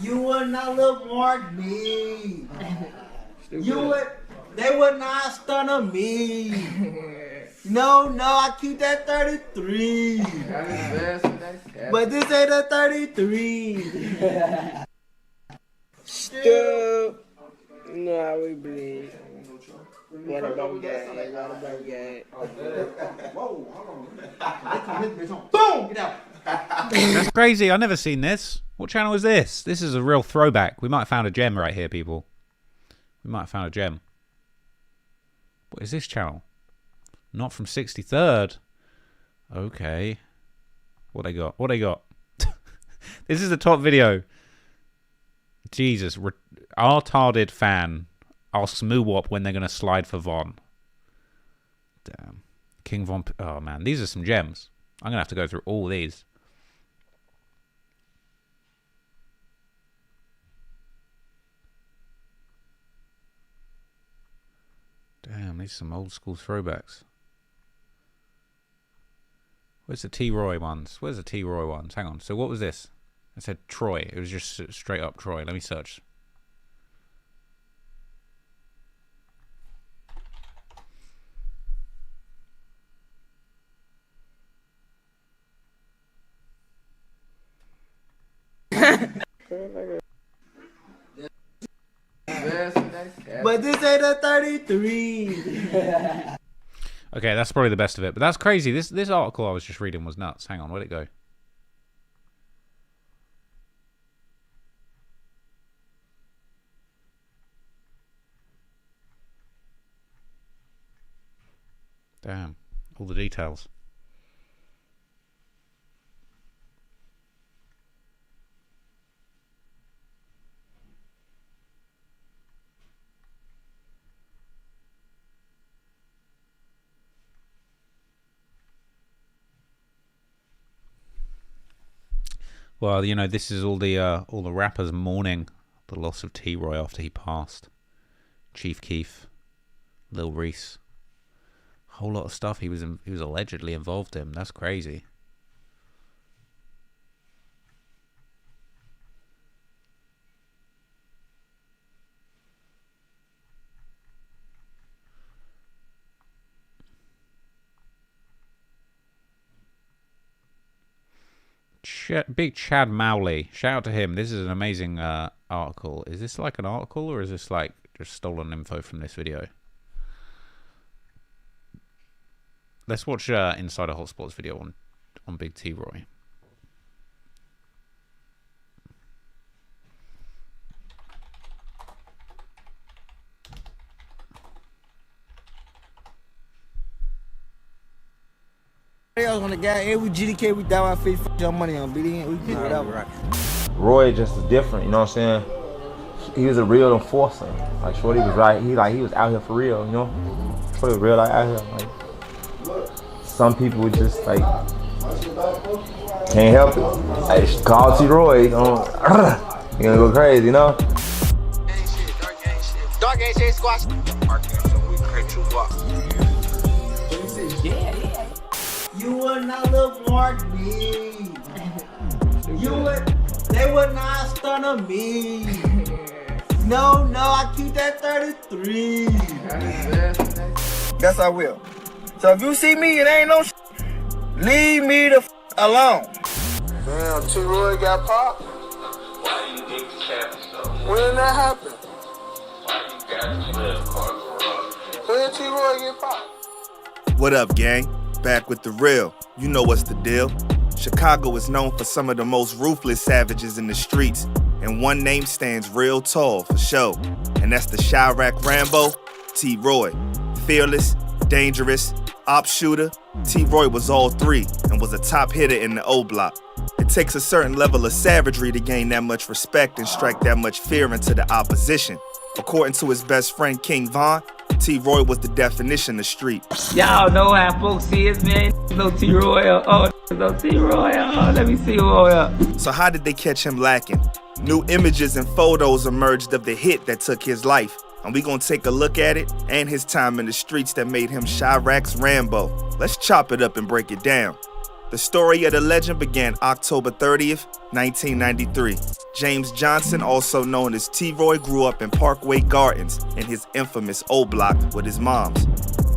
You would not look mark me. They would not stunner me. No, I keep that 33. But this ain't a 33.
Still, no, I will bleed. What about that?
Whoa, hold on. Boom! Get out.
That's crazy. I've never seen this. What channel is this? This is a real throwback. We might have found a gem right here, people. We might have found a gem. What is this channel? Not from 63rd. Okay. What they got? This is the top video. Jesus. Our tarded fan asks Moowop when they're going to slide for Von. Damn. King Von... Oh, man. These are some gems. I'm going to have to go through all these. Damn, these are some old school throwbacks. Where's the T-Roy ones? Hang on. So what was this? I said Troy. It was just straight up Troy. Let me search.
But this ain't a 33.
Okay, that's probably the best of it. But that's crazy. This article I was just reading was nuts. Hang on, where'd it go? Damn, all the details. Well, you know, this is all the rappers mourning the loss of T-Roy after he passed. Chief Keef, Lil Reese, a whole lot of stuff he was allegedly involved in. That's crazy. Big Chad Mowley. Shout out to him. This is an amazing article. Is this like an article or is this like just stolen info from this video? Let's watch Insider Hotspot's video on Big T-Roy.
else on the guy, and we GDK, we down our feet, your money on BD, we do whatever. Right.
Roy just is different, you know what I'm saying? He was a real enforcer. Like Shorty was right, he was out here for real, you know? Shorty was real like out here. Like some people would just like can't help it. Like call T Roy, you gonna go crazy, you know?
Dark ain't shit squash.
You would not look Mark B. They would not stun on me. No, I keep that 33.
Yes, I will. So if you see me, it ain't no shit. Leave me the alone.
Damn, T-Roy got popped?
Why you think the cat so?
When that happened?
Why you got the slip car
When T-Roy get popped?
What up, gang? Back with the real. You know what's the deal. Chicago is known for some of the most ruthless savages in the streets, and one name stands real tall for show, and that's the Chirac Rambo, T. Roy. Fearless, dangerous, op shooter, T. Roy was all three and was a top hitter in the O Block. It takes a certain level of savagery to gain that much respect and strike that much fear into the opposition. According to his best friend King Von, T. Roy was the definition of street.
Y'all know how folks is, man. No T-Roy. Oh, no T-Roy. Oh, let me see who up.
So how did they catch him lacking? New images and photos emerged of the hit that took his life. And we gonna take a look at it and his time in the streets that made him Chirac's Rambo. Let's chop it up and break it down. The story of the legend began October 30th, 1993. James Johnson, also known as T-Roy, grew up in Parkway Gardens in his infamous O Block with his moms,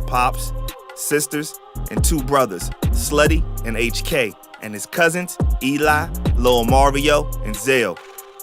pops, sisters, and two brothers, Slutty and HK, and his cousins, Eli, Lil Mario, and Zell.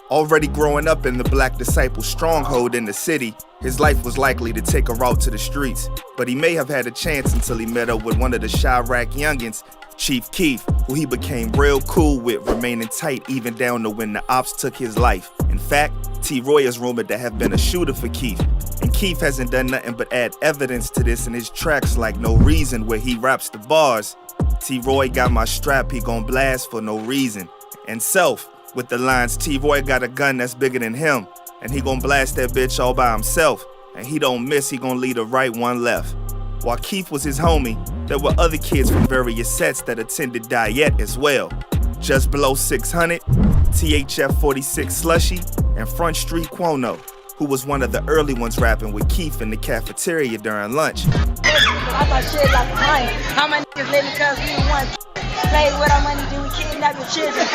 Already growing up in the Black Disciple stronghold in the city, his life was likely to take a route to the streets, but he may have had a chance until he met up with one of the Chirac youngins, Chief Keef, who he became real cool with, remaining tight even down to when the ops took his life. In fact, T-Roy is rumored to have been a shooter for Keef, and Keef hasn't done nothing but add evidence to this in his tracks like No Reason, where he raps the bars, T-Roy got my strap, he gon' blast for no reason. And Self, with the lines, T-Roy got a gun that's bigger than him, and he gon' blast that bitch all by himself, and he don't miss, he gon' lead a right, one left. While Keith was his homie, there were other kids from various sets that attended Diet as well. Just Below 600, THF 46 Slushy, and Front Street Quono, who was one of the early ones rapping with Keith in the cafeteria during lunch.
I thought shit like mine. How many niggas living cause we want play with our money, do we kidnap your children?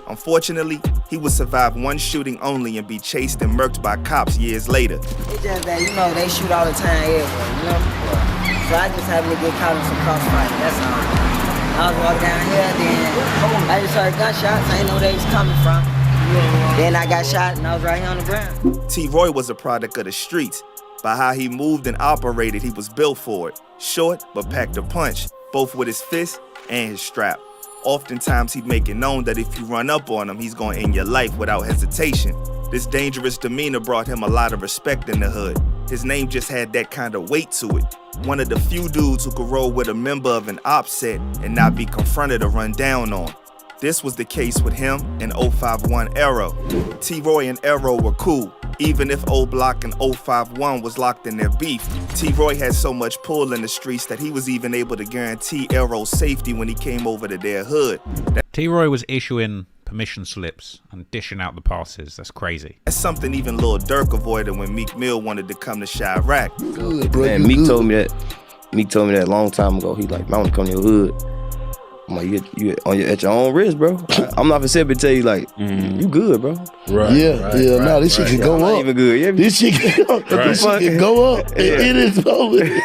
Unfortunately, he would survive one shooting only and be chased and murked by cops years later.
It's just that, you know, they shoot all the time everywhere, you know? So I just happened to get caught in some crossfire, that's all. I was walking down here, then I just heard gunshots, I didn't know where they was coming from. Then I got shot and I was right here on the ground.
T-Roy was a product of the streets. By how he moved and operated, he was built for it. Short, but packed a punch, both with his fist and his strap. Oftentimes, he'd make it known that if you run up on him, he's gonna end your life without hesitation. This dangerous demeanor brought him a lot of respect in the hood. His name just had that kind of weight to it. One of the few dudes who could roll with a member of an op set and not be confronted or run down on. This was the case with him and 051 Arrow. T-Roy and Arrow were cool. Even if O Block and 051 was locked in their beef, T-Roy had so much pull in the streets that he was even able to guarantee Arrow's safety when he came over to their hood.
T-Roy was issuing permission slips and dishing out the passes. That's crazy.
That's something even Lil Durk avoided when Meek Mill wanted to come to Chirac.
Good, bro. Man, Meek told me that. Meek told me that a long time ago. He like, man, I want to come to your hood. I'm like, you at your own risk, bro. I'm not for to tell you like, you good, bro.
Right. No, this shit can go
up. Even good. Yeah,
this shit can go up. It is over.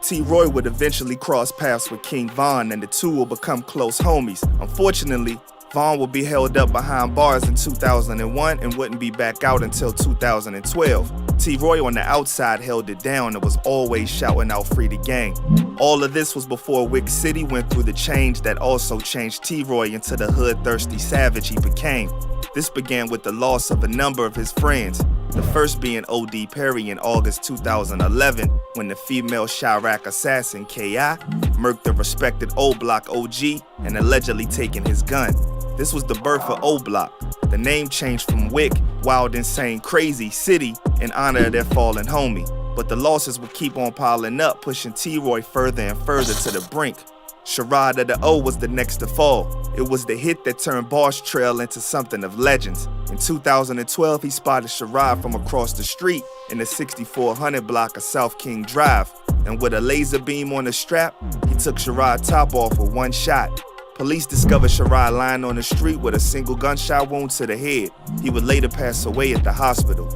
T-Roy would eventually cross paths with King Von, and the two will become close homies. Unfortunately, Von would be held up behind bars in 2001 and wouldn't be back out until 2012. T-Roy on the outside held it down and was always shouting out "Free the Gang." All of this was before Wick City went through the change that also changed T-Roy into the hood-thirsty savage he became. This began with the loss of a number of his friends. The first being Odee Perry in August 2011, when the female Chirac assassin K.I. murked the respected O Block OG and allegedly taken his gun. This was the birth of O Block. The name changed from Wick, Wild, Insane, Crazy City in honor of their fallen homie. But the losses would keep on piling up, pushing T-Roy further and further to the brink. Sherrod of the O was the next to fall. It was the hit that turned Boss Trell into something of legends. In 2012, he spotted Sherrod from across the street in the 6400 block of South King Drive. And with a laser beam on the strap, he took Sherrod's top off with one shot. Police discovered Sherrod lying on the street with a single gunshot wound to the head. He would later pass away at the hospital.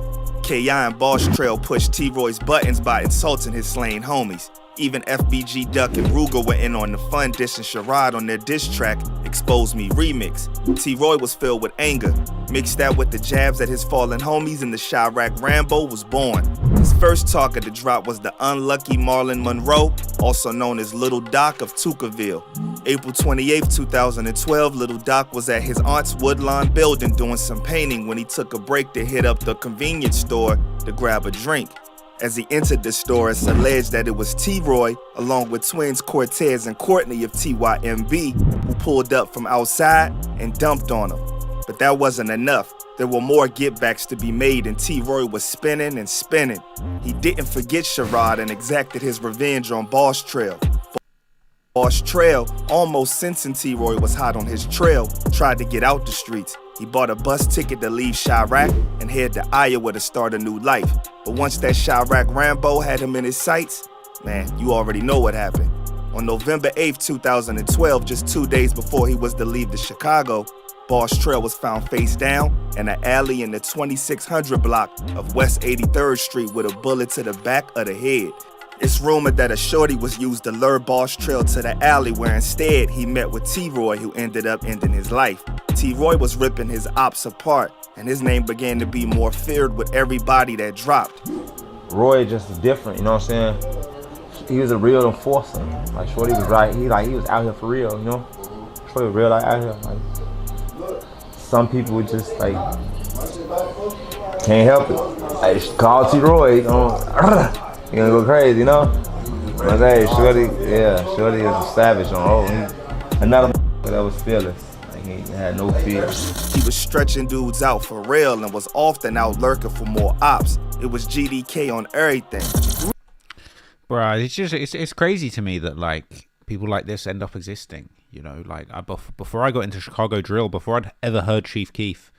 K.I. and Boss Trell pushed T-Roy's buttons by insulting his slain homies. Even FBG Duck and Ruger were in on the fun, dissing Sherrod on their diss track, Expose Me remix. T-Roy was filled with anger. Mixed that with the jabs at his fallen homies, and the Chirac Rambo was born. His first talk at the drop was the unlucky Marlon Monroe, also known as Little Doc of Tuckerville. April 28, 2012, Little Doc was at his aunt's Woodlawn building doing some painting when he took a break to hit up the convenience store to grab a drink. As he entered the store, it's alleged that it was T-Roy, along with twins Cortez and Courtney of TYMB, who pulled up from outside and dumped on him. But that wasn't enough. There were more get-backs to be made, and T-Roy was spinning and spinning. He didn't forget Sherrod and exacted his revenge on Boss Trell. Boss Trell, almost sensing T-Roy was hot on his trail, tried to get out the streets. He bought a bus ticket to leave Chirac and head to Iowa to start a new life. But once that Chirac Rambo had him in his sights, man, you already know what happened. On November 8, 2012, just 2 days before he was to leave to Chicago, Boss Trell was found face down in an alley in the 2600 block of West 83rd Street with a bullet to the back of the head. It's rumored that a shorty was used to lure Boss Trell to the alley, where instead he met with T-Roy, who ended up ending his life. T-Roy was ripping his ops apart, and his name began to be more feared with every body that dropped.
Roy just different, you know what I'm saying? He was a real enforcer. Like Shorty was right, he was out here for real, you know? Shorty was real like out here. Like some people would just like can't help it. Like call T-Roy, you know, you gonna go crazy, you know? But hey, Shorty is a savage on another that was fearless. He had no fear.
He was stretching dudes out for real and was often out lurking for more ops. It was GDK on everything.
Bruh, it's crazy to me that like people like this end up existing. You know, like before I got into Chicago drill, before I'd ever heard Chief Keef,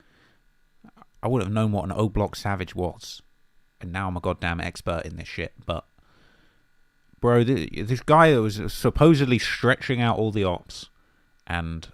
I would have known what an O Block Savage was. And now I'm a goddamn expert in this shit. But bro, this guy that was supposedly stretching out all the ops and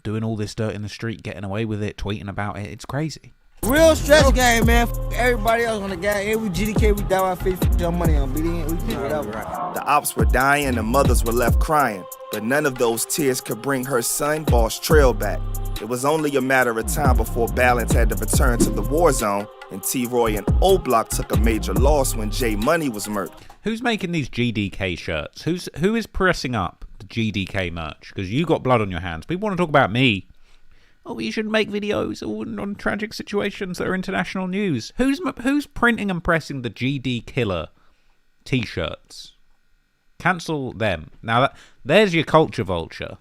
doing all this dirt in the street, getting away with it, tweeting about it. It's crazy.
Real stretch game, man. Everybody else on the game. Hey, we GDK, we down our 50 money on BD. We do whatever.
The ops were dying and mothers were left crying, but none of those tears could bring her son, Boss Trell, back. It was only a matter of time before Balance had to return to the war zone, and T-Roy and O Block took a major loss when J Money was murdered.
Who's making these GDK shirts? Who is pressing up the GDK merch? Because you got blood on your hands. People want to talk about me. Oh, you should make videos on tragic situations that are international news. Who's printing and pressing the GD Killer t-shirts? Cancel them. Now there's your culture vulture.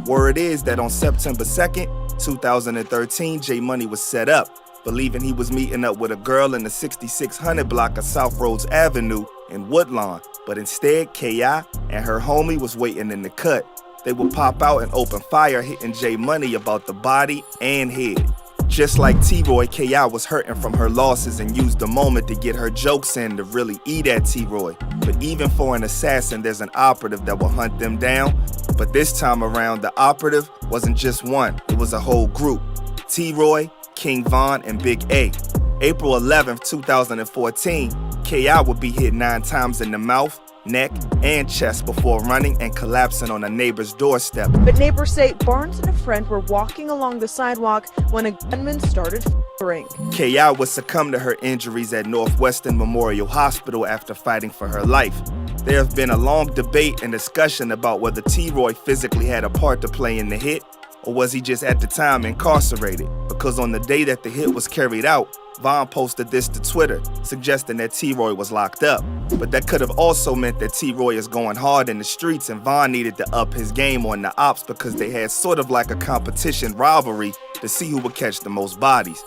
Word is that on September 2nd, 2013, J Money was set up, believing he was meeting up with a girl in the 6600 block of South Rhodes Avenue in Woodlawn. But instead, K.I. and her homie was waiting in the cut. They would pop out and open fire, hitting J Money about the body and head. Just like T-Roy, K.I. was hurting from her losses and used the moment to get her jokes in to really eat at T-Roy. But even for an assassin, there's an operative that will hunt them down. But this time around, the operative wasn't just one, it was a whole group. T-Roy, King Von, and Big A. April 11th, 2014, K.I. would be hit 9 times in the mouth, neck, and chest before running and collapsing on a neighbor's doorstep.
But neighbors say Barnes and a friend were walking along the sidewalk when a gunman started firing.
K.I. would succumb to her injuries at Northwestern Memorial Hospital after fighting for her life. There have been a long debate and discussion about whether T-Roy physically had a part to play in the hit, or was he just at the time incarcerated? Because on the day that the hit was carried out, Von posted this to Twitter, suggesting that T-Roy was locked up. But that could have also meant that T-Roy is going hard in the streets and Von needed to up his game on the ops because they had sort of like a competition rivalry to see who would catch the most bodies.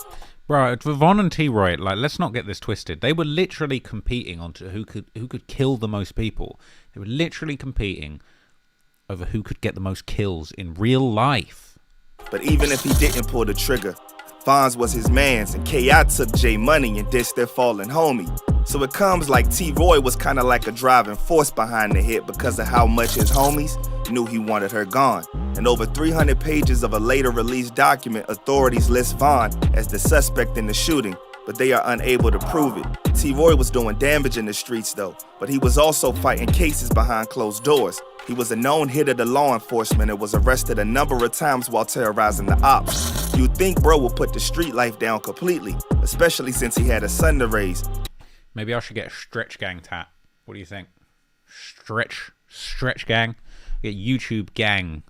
Bro, for Von and T-Roy, like, let's not get this twisted. They were literally competing on who could kill the most people. They were literally competing over who could get the most kills in real life.
But even if he didn't pull the trigger, Von's was his mans, and K.I. took J Money and dissed their fallen homie. So it comes like T-Roy was kind of like a driving force behind the hit because of how much his homies knew he wanted her gone. And over 300 pages of a later released document, authorities list Von as the suspect in the shooting, but they are unable to prove it. T-Roy was doing damage in the streets though, but he was also fighting cases behind closed doors. He was a known hitter to law enforcement and was arrested a number of times while terrorizing the ops. You'd think bro would put the street life down completely, especially since he had a son to raise.
Maybe I should get a stretch gang tat. What do you think? Stretch gang? Get YouTube gang.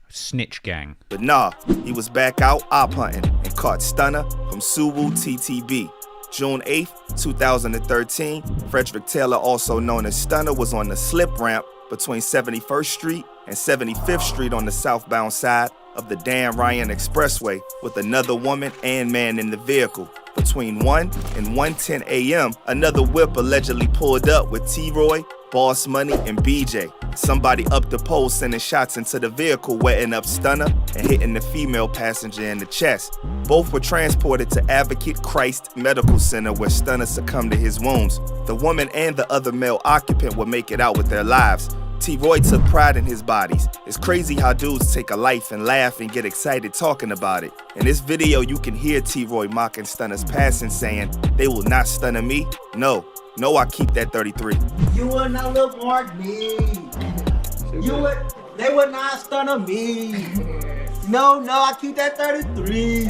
Snitch gang.
But nah, he was back out op hunting and caught Stunner from Suwu TTB. June 8th, 2013, Frederick Taylor, also known as Stunner, was on the slip ramp between 71st Street and 75th Street on the southbound side of the Dan Ryan Expressway with another woman and man in the vehicle. Between 1 and 1:10 a.m., another whip allegedly pulled up with T-Roy, Boss Money, and BJ. Somebody up the pole sending shots into the vehicle, wetting up Stunner and hitting the female passenger in the chest. Both were transported to Advocate Christ Medical Center where Stunner succumbed to his wounds. The woman and the other male occupant would make it out with their lives. T-Roy took pride in his bodies. It's crazy how dudes take a life and laugh and get excited talking about it. In this video, you can hear T-Roy mocking Stunner's passing, saying, "They will not stunner me. No, I keep that 33.
You would not look mark me. They would not stunner me. No, I keep that 33.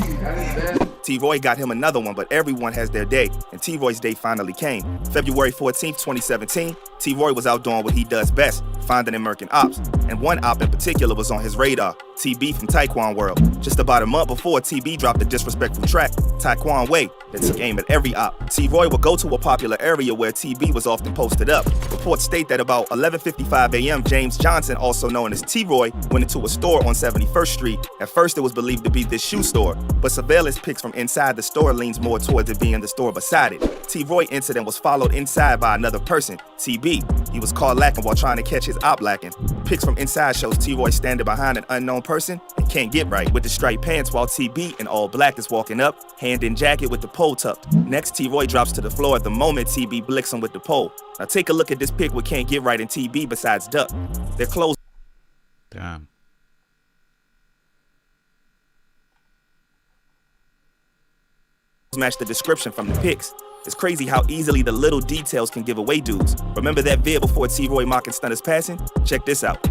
T-Roy got him another one, but everyone has their day, and T-Roy's day finally came. February 14th, 2017, T-Roy was out doing what he does best, finding and murking ops. And one op in particular was on his radar, TB from Taekwon World. Just about a month before, TB dropped a disrespectful track, Taekwon Way, that took aim at every op. T-Roy would go to a popular area where TB was often posted up. Reports state that about 11:55 a.m., James Johnson, also known as T-Roy, went into a store on 71st Street. At first, it was believed to be this shoe store, but surveillance pics from inside the store leans more towards it being the store beside it. T-Roy incident was followed inside by another person, TB. He was caught lacking while trying to catch his op lacking. Pics from inside shows T-Roy standing behind an unknown person and can't get right with the striped pants while TB in all black is walking up, hand in jacket with the pole tucked. Next, T-Roy drops to the floor at the moment TB blicks him with the pole. Now take a look at this pic with can't get right in TB besides duck. Their clothes.
Damn.
Match the description from the pics. It's crazy how easily the little details can give away dudes. Remember that vid before T-Roy mocking Stunner's passing? Check this out.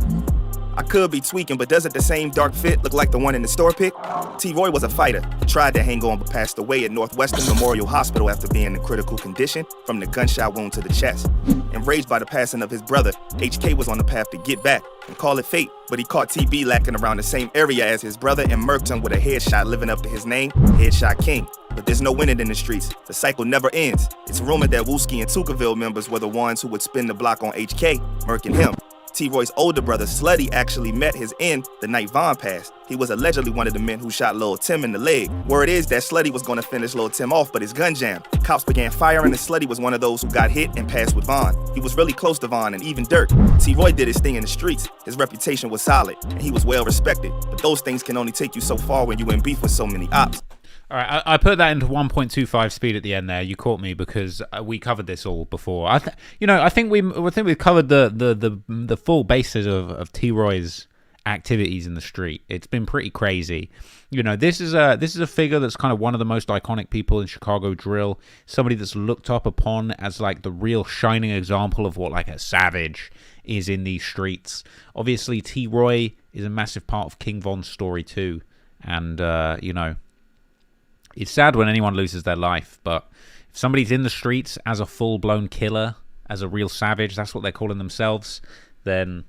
I could be tweaking, but doesn't the same dark fit look like the one in the store pic? T-Roy was a fighter. He tried to hang on but passed away at Northwestern Memorial Hospital after being in critical condition from the gunshot wound to the chest. Enraged by the passing of his brother, HK was on the path to get back and call it fate, but he caught TB lacking around the same area as his brother and murked him with a headshot living up to his name, Headshot King. But there's no winning in the streets. The cycle never ends. It's rumored that Wooski and Tukaville members were the ones who would spin the block on HK, murking him. T-Roy's older brother, Slutty, actually met his end the night Von passed. He was allegedly one of the men who shot Lil Tim in the leg. Word is that Slutty was going to finish Lil Tim off, but his gun jammed. Cops began firing, and Slutty was one of those who got hit and passed with Von. He was really close to Von and even Dirk. T-Roy did his thing in the streets. His reputation was solid, and he was well respected. But those things can only take you so far when you in beef with so many ops.
All right, I put that into 1.25 speed at the end there. You caught me because we covered this all before. I think we've covered the full basis of T-Roy's activities in the street. It's been pretty crazy. You know, this is a figure that's kind of one of the most iconic people in Chicago drill. Somebody that's looked up upon as like the real shining example of what like a savage is in these streets. Obviously, T-Roy is a massive part of King Von's story too, and you know. It's sad when anyone loses their life, but if somebody's in the streets as a full-blown killer, as a real savage, that's what they're calling themselves, then,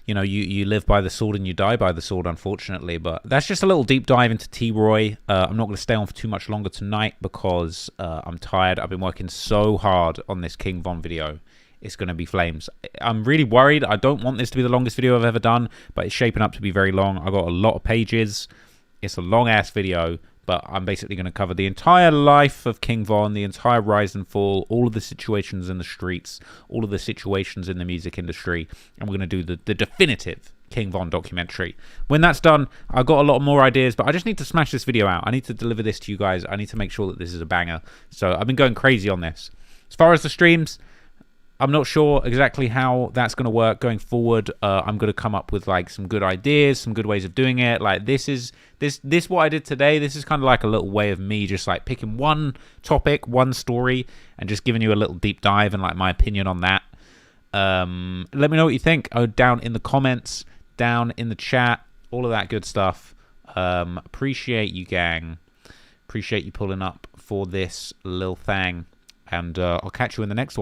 you know, you live by the sword and you die by the sword, unfortunately. But that's just a little deep dive into T-Roy. I'm not going to stay on for too much longer tonight because I'm tired. I've been working so hard on this King Von video. It's going to be flames. I'm really worried. I don't want this to be the longest video I've ever done, but it's shaping up to be very long. I got a lot of pages. It's a long-ass video, but I'm basically going to cover the entire life of King Von, the entire rise and fall, all of the situations in the streets, all of the situations in the music industry, and we're going to do the definitive King Von documentary. When that's done, I've got a lot more ideas, but I just need to smash this video out. I need to deliver this to you guys. I need to make sure that this is a banger. So I've been going crazy on this. As far as the streams, I'm not sure exactly how that's going to work going forward. I'm going to come up with like some good ideas, some good ways of doing it. Like this what I did today. This is kind of like a little way of me just like picking one topic, one story, and just giving you a little deep dive and like my opinion on that. Let me know what you think. Down in the comments, down in the chat, all of that good stuff. Appreciate you, gang. Appreciate you pulling up for this little thing. And I'll catch you in the next one.